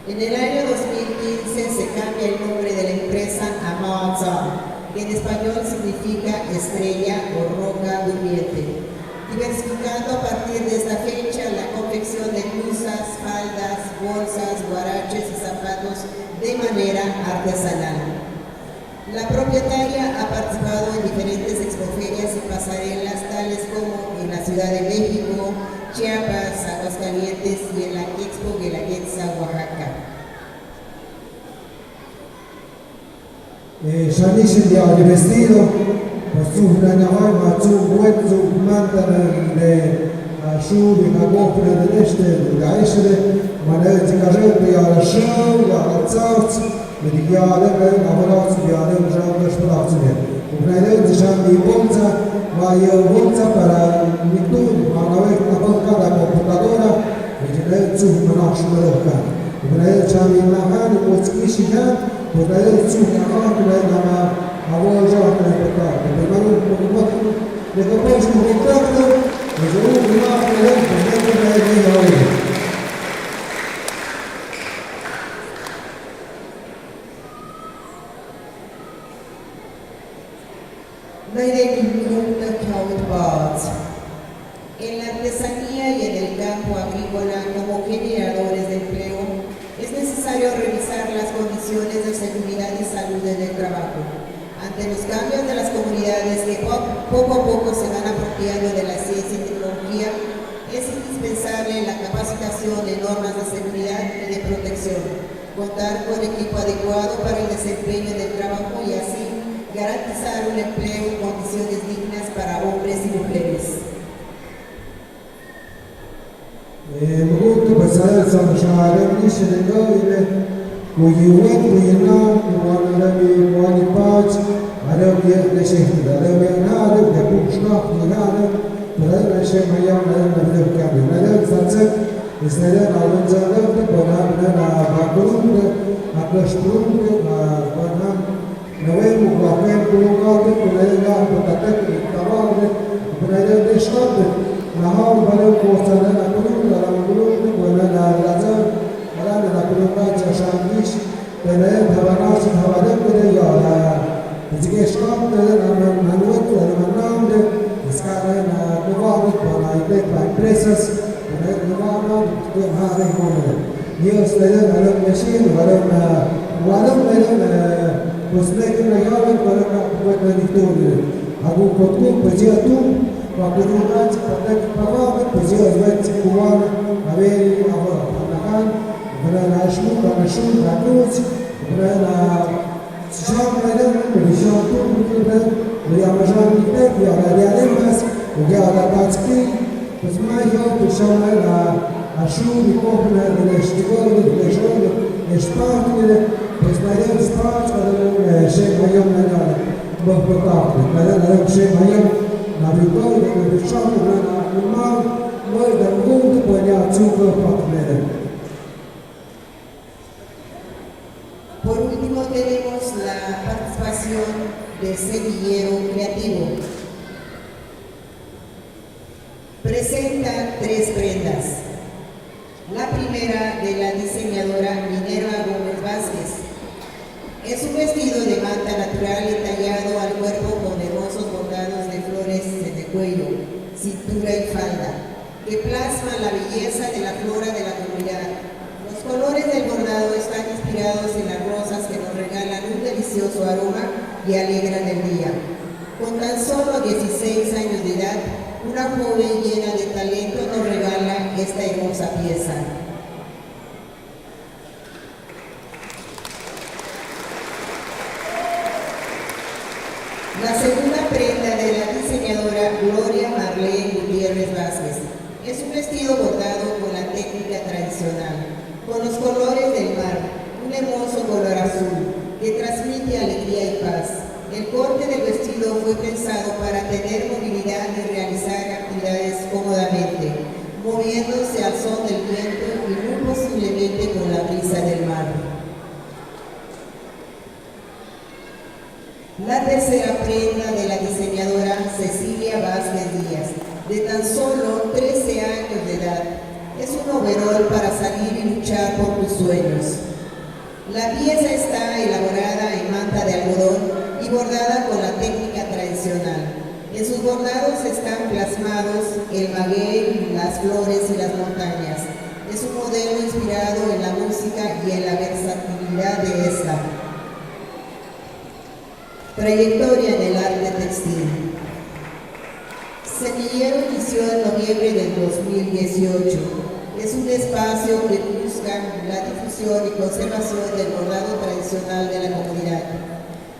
En el año 2015 se cambia el nombre de la empresa a Maazan, que en español significa estrella o roca durmiente, diversificando a partir de esta fecha la confección de blusas, faldas, bolsas, guaraches y zapatos de manera artesanal. La propietaria ha participado en diferentes expoferias y pasarelas, tales como en la Ciudad de México, Chiapas, Aguascalientes y en la Expo Guelaguetza, Oaxaca. Shanish de vestido, su nanahai, su wet, su mantana de Shu, de Gagopra de Este, de Gaishre, Manet, Gajet, de Arashau, de Alzaut, de Giade, Avarat, de Adem, Jean de Spratine. Ukraine, de Jean de Bolza, Maya Bolza para Nitur, Manavek, Napoca, la computadora, y de Zu Manash Meroka. Ukraine, Chami Nahan, Motskishihan, Ukraine, Zu Nahan, Ukraine, Avoja, Ukraine, le compose un contratto e se uno rimane en la artesanía y en el campo agrícola como generadores de empleo, es necesario revisar las condiciones de seguridad y salud en el trabajo. Ante los cambios de las comunidades que poco a poco se van apropiando de la ciencia y tecnología, es indispensable la capacitación de normas de seguridad y de protección, contar con equipo adecuado para el desempeño del trabajo y así garantizar un empleo en condiciones dignas para hombres y mujeres. Mguttu basayal samshara nishinga ile kuyiwet kuyina kuwanarabi kuwani pach arabi leshehti arabi nade kushna nade para leshemaya nade kabi nade satsak isnede alıncalı bana na bakurun aklashturun bana نوين وقاقين بلوغات ونيلا بتتك التوارد ونيلا دشقات نهار بلو قوتنا نقولون لا نقولون ولا لا لازم ولا نقولون لا تشانيش بنيل هواناس هوادم بنيا لا تجيشقات نحن نوت وننام ده إسكان نوارد ولا يبيك بإمبريسس ونيل نوارد هذا هون يوس لين على ماشين ولا Poslednji najavljen korak nikdoli. Ako potkop pozija tu, pa podrugači, pa neki parlament pozija zveci kuvan, aveli, nahan, vre na šmu, na šum, na kuc, vre na šam neden, vre tu, vre amažan nikdek, vre radialen mas, vre adatacki, pozmajo, šam na šum, nikopne, vre štigoli, vre šoli, vre špartili, Poslednji spač, kada še majom na bokpotapu, kada še majom na bikoj, na bičaku, na umal, moj da mogu ponja cuko partnere. Por último tenemos la participación de Semillero Creativo. Presenta 3 prendas. La primera de la diseñadora Minerva Gómez Vázquez. Es un vestido de manta natural entallado al cuerpo con hermosos bordados de flores en el cuello, cintura y falda, que plasma la belleza de la flora de la comunidad. Los colores del bordado están inspirados en las rosas que nos regalan un delicioso aroma y alegran el día. Con tan solo 16 años de edad, una joven llena de talento nos regala esta hermosa pieza. La segunda prenda de la diseñadora Gloria Marlene Gutiérrez Vázquez es un vestido bordado con la técnica tradicional, con los colores del mar, un hermoso color azul que transmite alegría y paz. El corte del vestido fue pensado para tener movilidad y realizar actividades cómodamente, moviéndose al son del viento y muy posiblemente con la brisa del mar. La tercera prenda de la diseñadora Cecilia Vázquez Díaz, de tan solo 13 años de edad, Es un overol para salir y luchar por tus sueños. La pieza está elaborada en manta de algodón y bordada con la técnica tradicional. En sus bordados están plasmados el maguey, las flores y las montañas. Es un modelo inspirado en la música y en la versatilidad de esta. Trayectoria en el arte textil. Semillero inició en noviembre del 2018. Es un espacio que busca la difusión y conservación del bordado tradicional de la comunidad.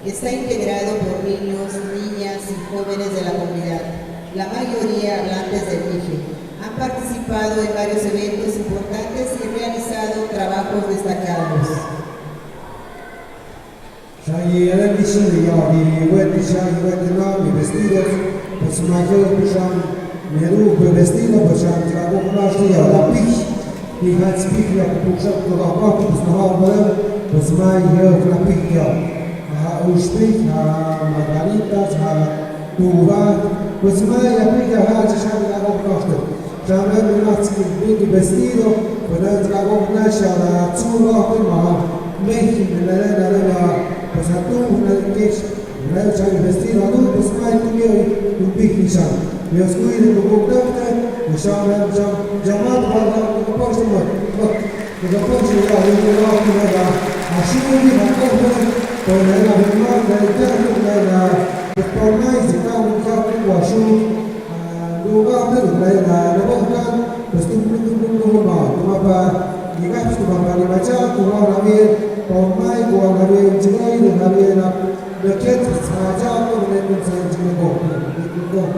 Está integrado por niños, niñas y jóvenes de la comunidad, la mayoría hablantes del Mije. Han participado en varios eventos importantes y realizado trabajos destacados. Shayi era diciendo ya y mi vestidos, pues mayor pusham mi rupe vestido, pusham trago plasto ya la pich, y hats pich ya pusham to la papu, pues no habla, pues mai yo la pich ya, a uspich, a margaritas, a tuvat, pues mai ya pich ya hats sham trago plasto, sham mi matski big vestido, pues trago plasto la tsura prima, mehi la pues a tú una que una chai vestido a tú pues mai tu mio un picnic io scuide tu contatto e siamo chiamato a posto ma da posto ya io lo a sciogli ma poi la venuta del tempo la ormai si fa un capo qua su dove la volta questo ma di capo ma di mangiato ma la ormai con la rientrare nella vera perché sta già con le conseguenze di tutto.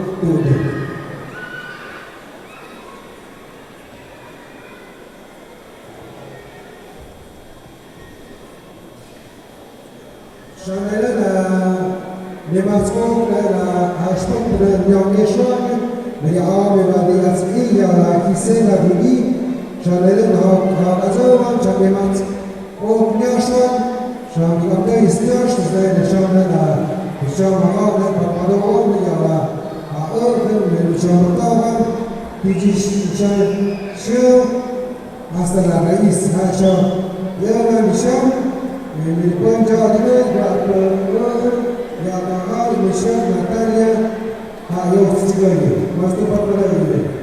Shanela ne masco la ashtok de nyongeshon me ame va di askia la kisela di shanela ha azawan chamemat o nyashon Shami amda istiyor sizlerle şamela, şamala papado olmayala, ağırdır ve şamatavan, dikiş şan şu, hasta la raíz haşam, yaman şam, milipon cadre, ya mahal mişam Natalia, ha yok sigayı, mastı papada gibi.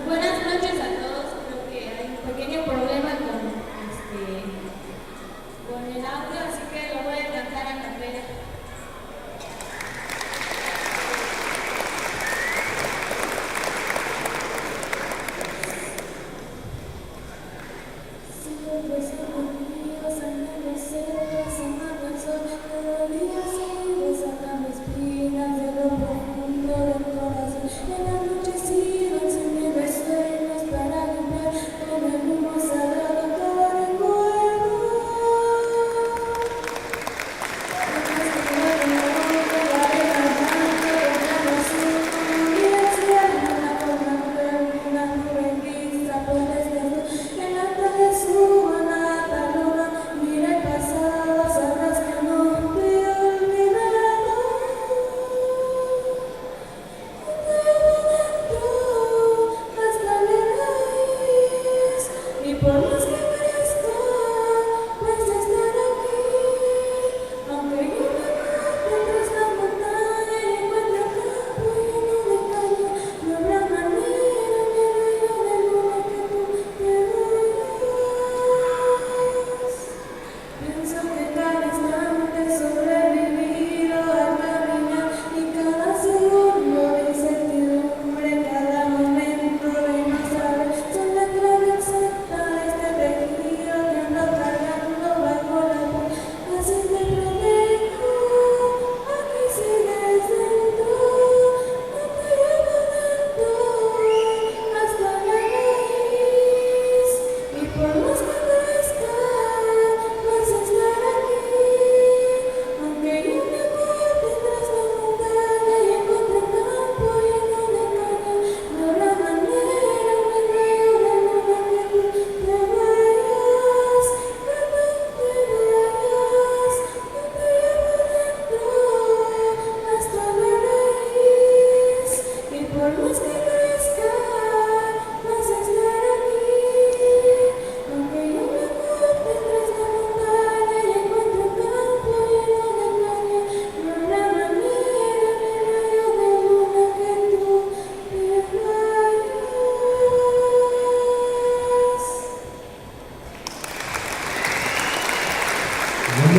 Buenas noches a todos. Creo que hay un pequeño problema con el audio, así que lo voy a cantar a capela.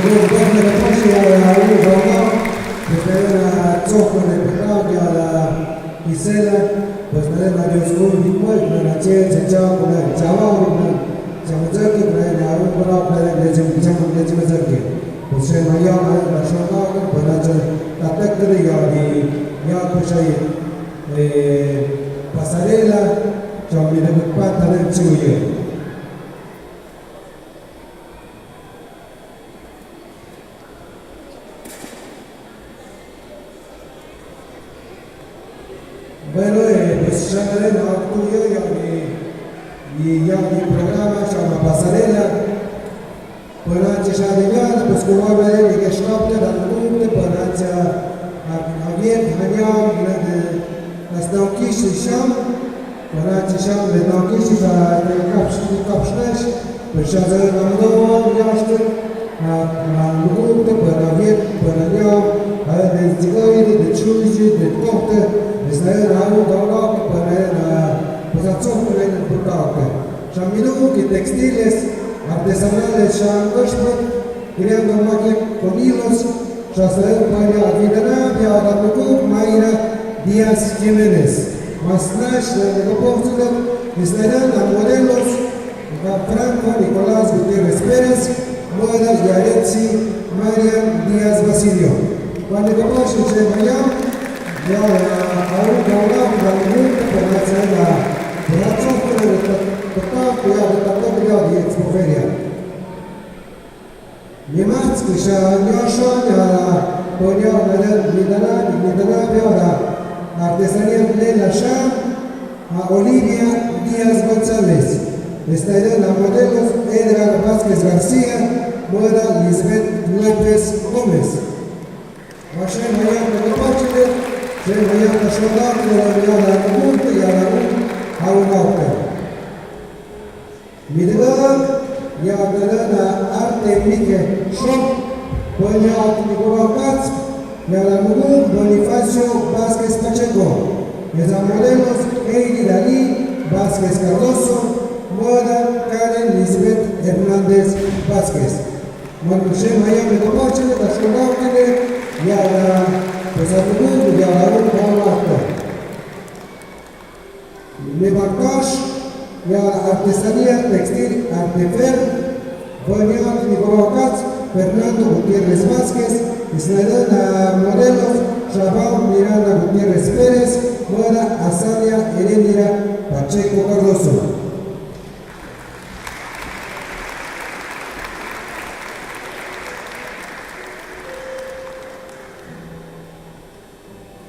de la poesía de la Uno, de la Choco de Pecado, de la Gisela, pues me da Dios un tipo, la Che, se chao, la Chavo, Chamazaki, la Uno, la Chamazaki. Pues se me llama la Shona, pues la técnica de ya pues ahí pasarela, yo me debo pata del chuyo. Bueno, pues ya me den a tuyo y ya mi programa se llama Pasarela. Pues ya de nada, pues como va a ver que schnappte, dann guckte, pues aviet, hanyam, las naukishi sham, pues sham, le naukishi za kapshnesh, pues ya se namdovan, yashte, guckte, pues aviet, pues hanyam, de zigoide, de chuzi, de kokte, Israel Raúl Gaulao, pues a Zofre en el Putauque. Shamilu, que textiles artesanales, Shangoshpot, creando máquinas con hilos, Shasael Paya Aguilera, Piadamucu, Mayra Díaz Jiménez. Masnash, de Negopópsula, Israel a modelos, Franco Nicolás Gutiérrez Pérez, Moda Yaretsi, Marian Díaz Basilio. Cuando Negopópsula se vaya, ya aún Gaulao, la Munta, por la Zena, por la Zofre de Putauque, de la de Expoferia. Niemacki, Shanyosha, Tonya, Midana, Biora, Artesanía Lela Shah, a Olivia Díaz González. Estarán las modelos Edgar Vázquez García, Moda Lisbeth López Gómez. Машин военных рабочих, всем военных солдат, военных пунктов и аэронавтов. Медведь, я отдала Артемике Шоп, Понял Николаевец, я ламу Бонифаcio Vázquez Pacheco. Esa modelos Heidi Dalí Vázquez Cardoso, Moda Karen Lisbeth Hernández Vázquez. Manushe Miami Copache, la Shogauke, ya la Pesatugu, ya la Ruta. Levantash, ya la Artesanía Textil Artefer, Boñat Nicolás, Fernando Gutiérrez Vázquez, Ismael Morelos, Shabao Miranda Gutiérrez Pérez, Moda Azalia Heréndira Pacheco Cardoso.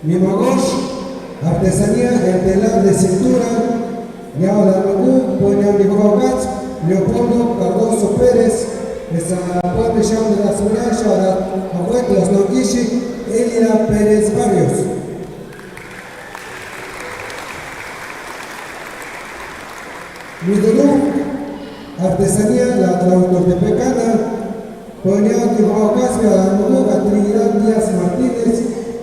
Mimagosh, Artesanía, el telar de cintura, Yaola Nugú, Poña Nicolás, Leopoldo Cardoso Pérez, esa puente de la Zona, Abuelos Noquishi, Elida Pérez Barrios. Midulú, Artesanía, la Tlautoltepecana, Poña Nicolás, Yaola Nugú, Trinidad Díaz Martínez,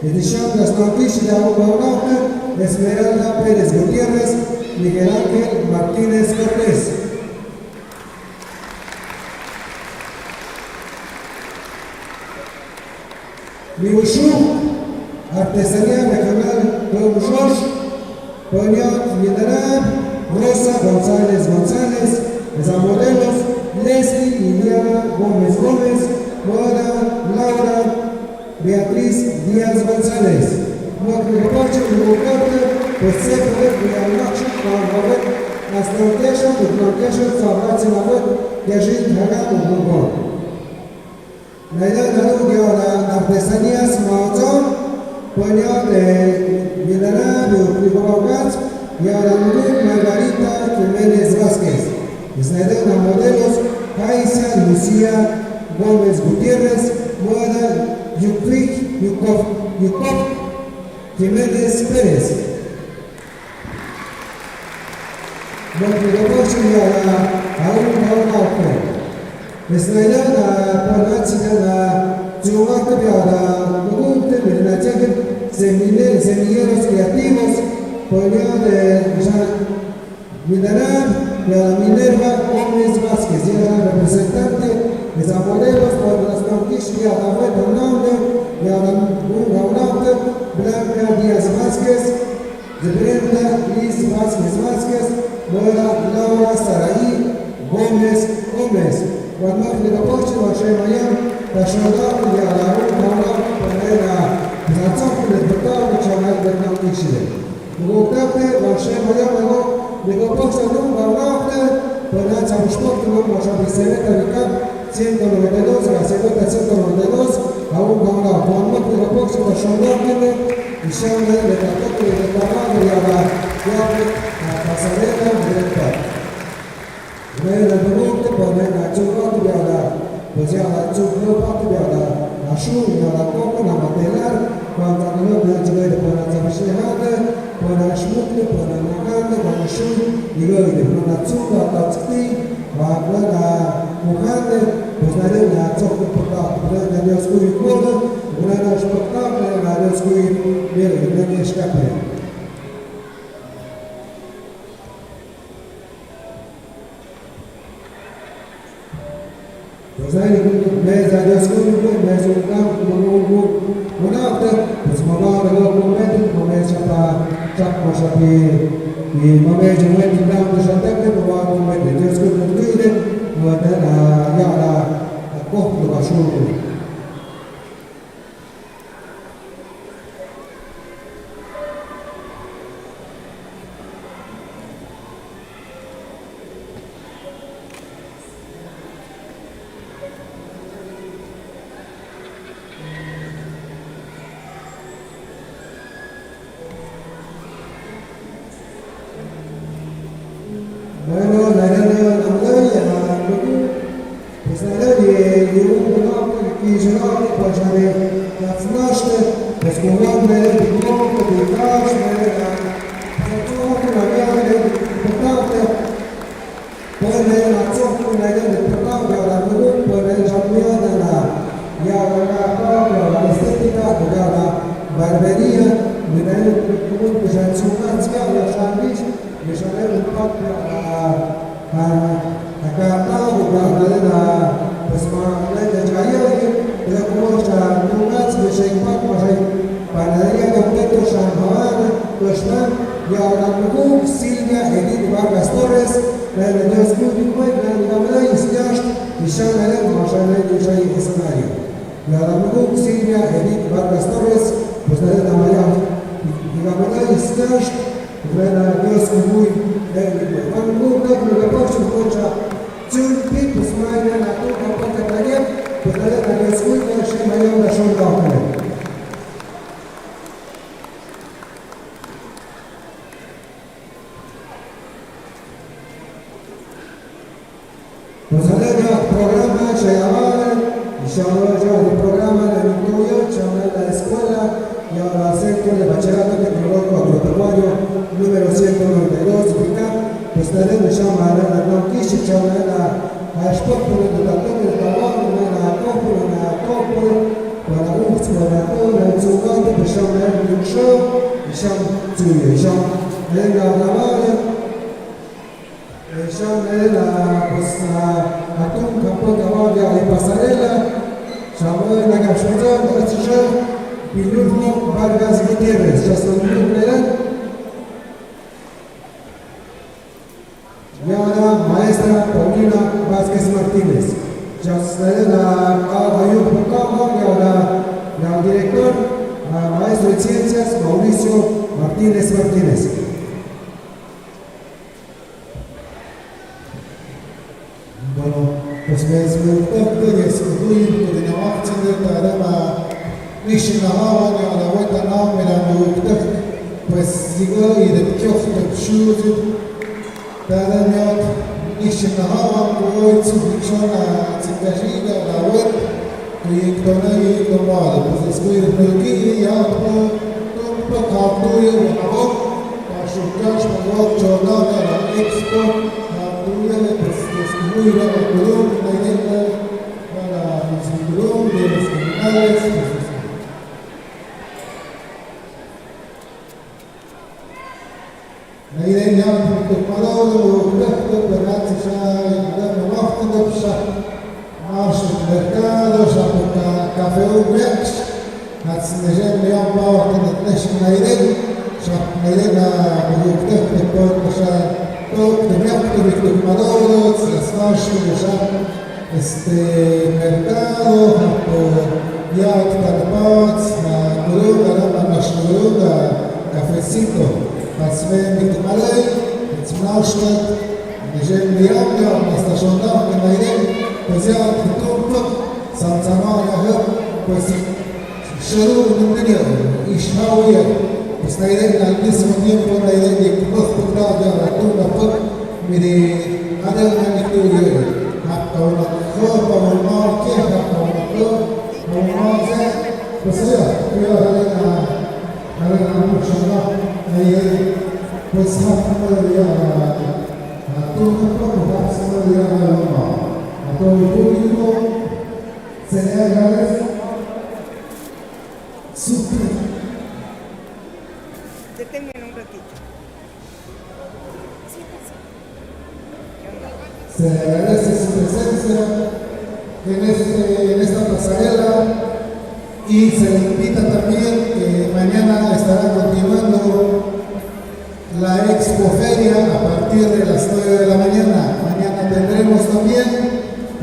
Edición de las Noquishi de Aguaunauta, Esmeralda Pérez Gutiérrez, Miguel Ángel Martínez Cortés. Miushu, Artesanía Regional Tomushos, Poñot Mindanab, Rosa González González, Esa Modelos, Leslie Liliana Gómez Gómez, Moda Laura Beatriz Díaz González. Reporte do governo, você pode criar uma chave nas tranqueixas do tranqueixas salvados na web que a gente paga no governo. Na ilha da Artesanias Mauzon, Poño de Mindanab, Nicolás, y a la Margarita Jiménez Vázquez. Estarán modelos Paisa Lucía Gómez Gutiérrez, Moda Yukvik Yukov Jiménez Pérez. Nuestro negocio ya aún no ha Estarán la Chumaca de Mugunte, semilleros creativos, Poño de Mindanab, y a la Minerva Gómez Vázquez, y a la representante de San Modelos por las ya David Hernández, ya Hernández, Blanca Díaz Vázquez, de Brenda Liz Vázquez, Mora Laura Saraí, Gómez. Cuando le apoyo a Shemayam, la Shodam y a la Runa, para la Tzapı de Betar, Chamal de Namishile. Luego, la Shemayam, le apoyo a Runa, para la Tzapı de Betar, 192, la Secreta 192, a un ganado. Cuando le apoyo a Shodam, y Shamel de la Tzapı de Betar, y a la pasarela de Betar. Mera Dumonte, Panena, Giovanni Biala, così alla Giovanni Biala, la Sciugna, la Coppa, la Matelar, quando hanno la Giovanni per la Zabasciata, per la Schmutte, per la Naganda, per la Sciugna, i Gori, per la Zucca, la Tzti, la Muhande, per la Zocca Portata, per la Dioscuri Coda, per la Sportata, per la Dioscuri Nere, per la Scapere. Zai meza descungu, meza unam, unapte, zmamare lo momentu, momeza pa čakma šapi, i momeza momentu nam da šateke, momadu momentu descungu tide, modena jala kohtu kašuru. Bueno, la arena namlaya, Поздравляю, и желаю пожарить нацнаште, безмолвное диплом, подвигашное, зацовку навяли, поправте, пойне нацовку навяли, поправте, равну, пойне жамьяна, я вагапа, эстетика, гада, барберия, выдаю прикумут, бежанцуганская, я шамбиш, бежанел упадка, Acá pues la Jayali, la Comocha, Nunaz, de Sheipat, Panadería Completo, Shanhavana, Kushman, Yaramugum, Silvia, Edith Vargas Torres, la de Dios Guticoy, la de Gamela Isyash, y Shanhalem, Mashalem, y Shay Escenario. Yaramugum, Silvia, Edith Vargas Torres, pues la de Gamela, y Gamela Isyash, la de Dios Guticoy, Yaramugum, la de Gamela, Цюльпик, посмотрели на то, как это проект, посмотрели на Господь, наши моем нашел доходы. Посмотрели программа Чаявана, еще una programa de Victoria, la escuela y ahora centro de bachillerato tecnológico agropecuario número 192, pues tenemos llama la Nonquishi, llama la Sport, la Tatoque, la Tabón, la Cópula, para un explorador, la Zugante, pues llama el show, y llama Zuyo, y llama la Lavale, llama la Atún, Campo, Caballo, y Pasarela, llama la Capchazón, Pilurno, Vargas, Gutiérrez, ya son muy y ahora maestra Paulina Vázquez Martínez. Ya se la Ayub Pocamo y ahora la director, maestro de ciencias Mauricio Martínez. Bueno, pues me gustó que escuché que no va a ser de tema Nishinahava ni a la vuelta no, mira, me gustó pues digo y de Kyoto Shoes Tadamiot, Nishinahava, Kuwait, Subichona, Tzikashida, la web, Kuyiktona y Tomada, pues después de Nuki, ya todo captuye, Wanabok, Kashukash, Mabok, Jordan, la Expo, Captuye, pues descubrir la Culum, la Yenda, para los Culum, de los criminales, Найдем подпорогу, операція, можна вахту, нашу меркаду, шапка, café ubiax, hatsnejem leon power to the nation naiden, shop naiden na produkte de porta to de mercado de tomadoros, las noches de shop mercado por ya tarpats, na gurunga na mashgurunga cafecito, pasven de tomalay, tsnaushtat, nejem leon na estación da naiden, pues ya todo Sanzamaya, pues Sharu Numenio, Ishmaoya, pues Naiden al mismo tiempo Naiden de Kupukrada, la Tuna Puk, Mire Adel Manituyo, hasta una copa, un marque, hasta una copa, un marque, pues ya, yo a mucho más, pues hasta una día, a Tuna Puk, hasta una día, a todo el público. Senegal super. Deténganme un ratito. Se le agradece su presencia en esta pasarela y se le invita también que mañana estará continuando la expoferia a partir de las 9 de la mañana. Mañana tendremos también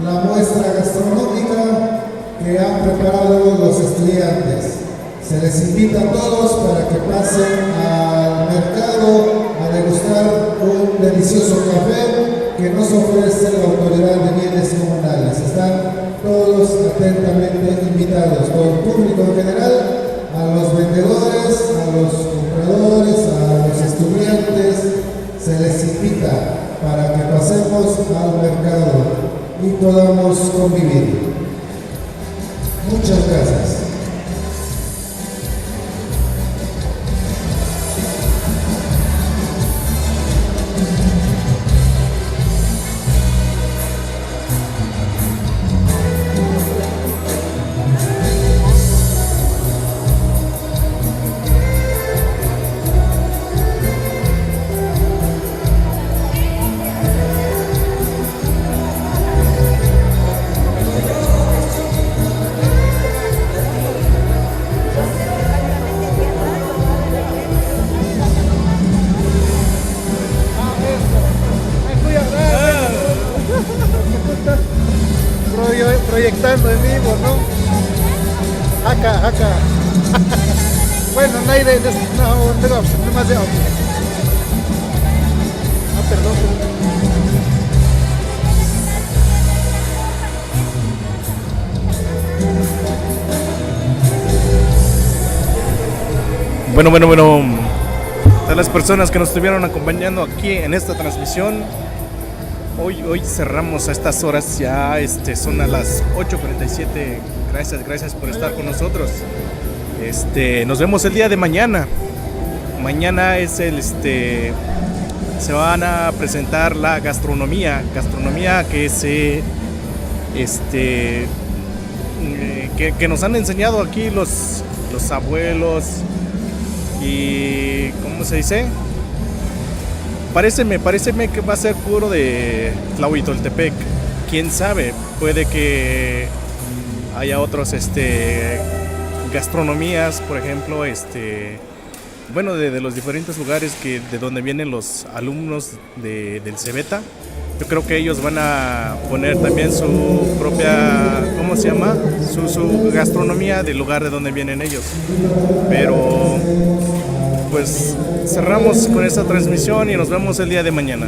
la muestra gastronómica que han preparado los estudiantes. Se les invita a todos para que pasen al mercado a degustar un delicioso café que nos ofrece la Autoridad de Bienes Comunales. Están todos atentamente invitados, todo el público en general, a los vendedores, a los compradores, a los estudiantes, se les invita para que pasemos al mercado y podamos convivir. Muchas gracias. Proyectando en vivo, ¿no? Acá. Bueno, nadie no, demasiado. Perdón. Bueno. A las personas que nos estuvieron acompañando aquí en esta transmisión. Hoy cerramos a estas horas, ya son a las 8:47. Gracias por estar con nosotros. Nos vemos el día de mañana. Mañana es se van a presentar la gastronomía que que nos han enseñado aquí los abuelos y ¿cómo se dice? Paréceme que va a ser puro de Tlahuitoltepec. Quién sabe, puede que haya otros gastronomías, por ejemplo, bueno, de los diferentes lugares de donde vienen los alumnos del Cebeta. Yo creo que ellos van a poner también su propia, ¿cómo se llama? Su gastronomía del lugar de donde vienen ellos. Pero pues cerramos con esta transmisión y nos vemos el día de mañana.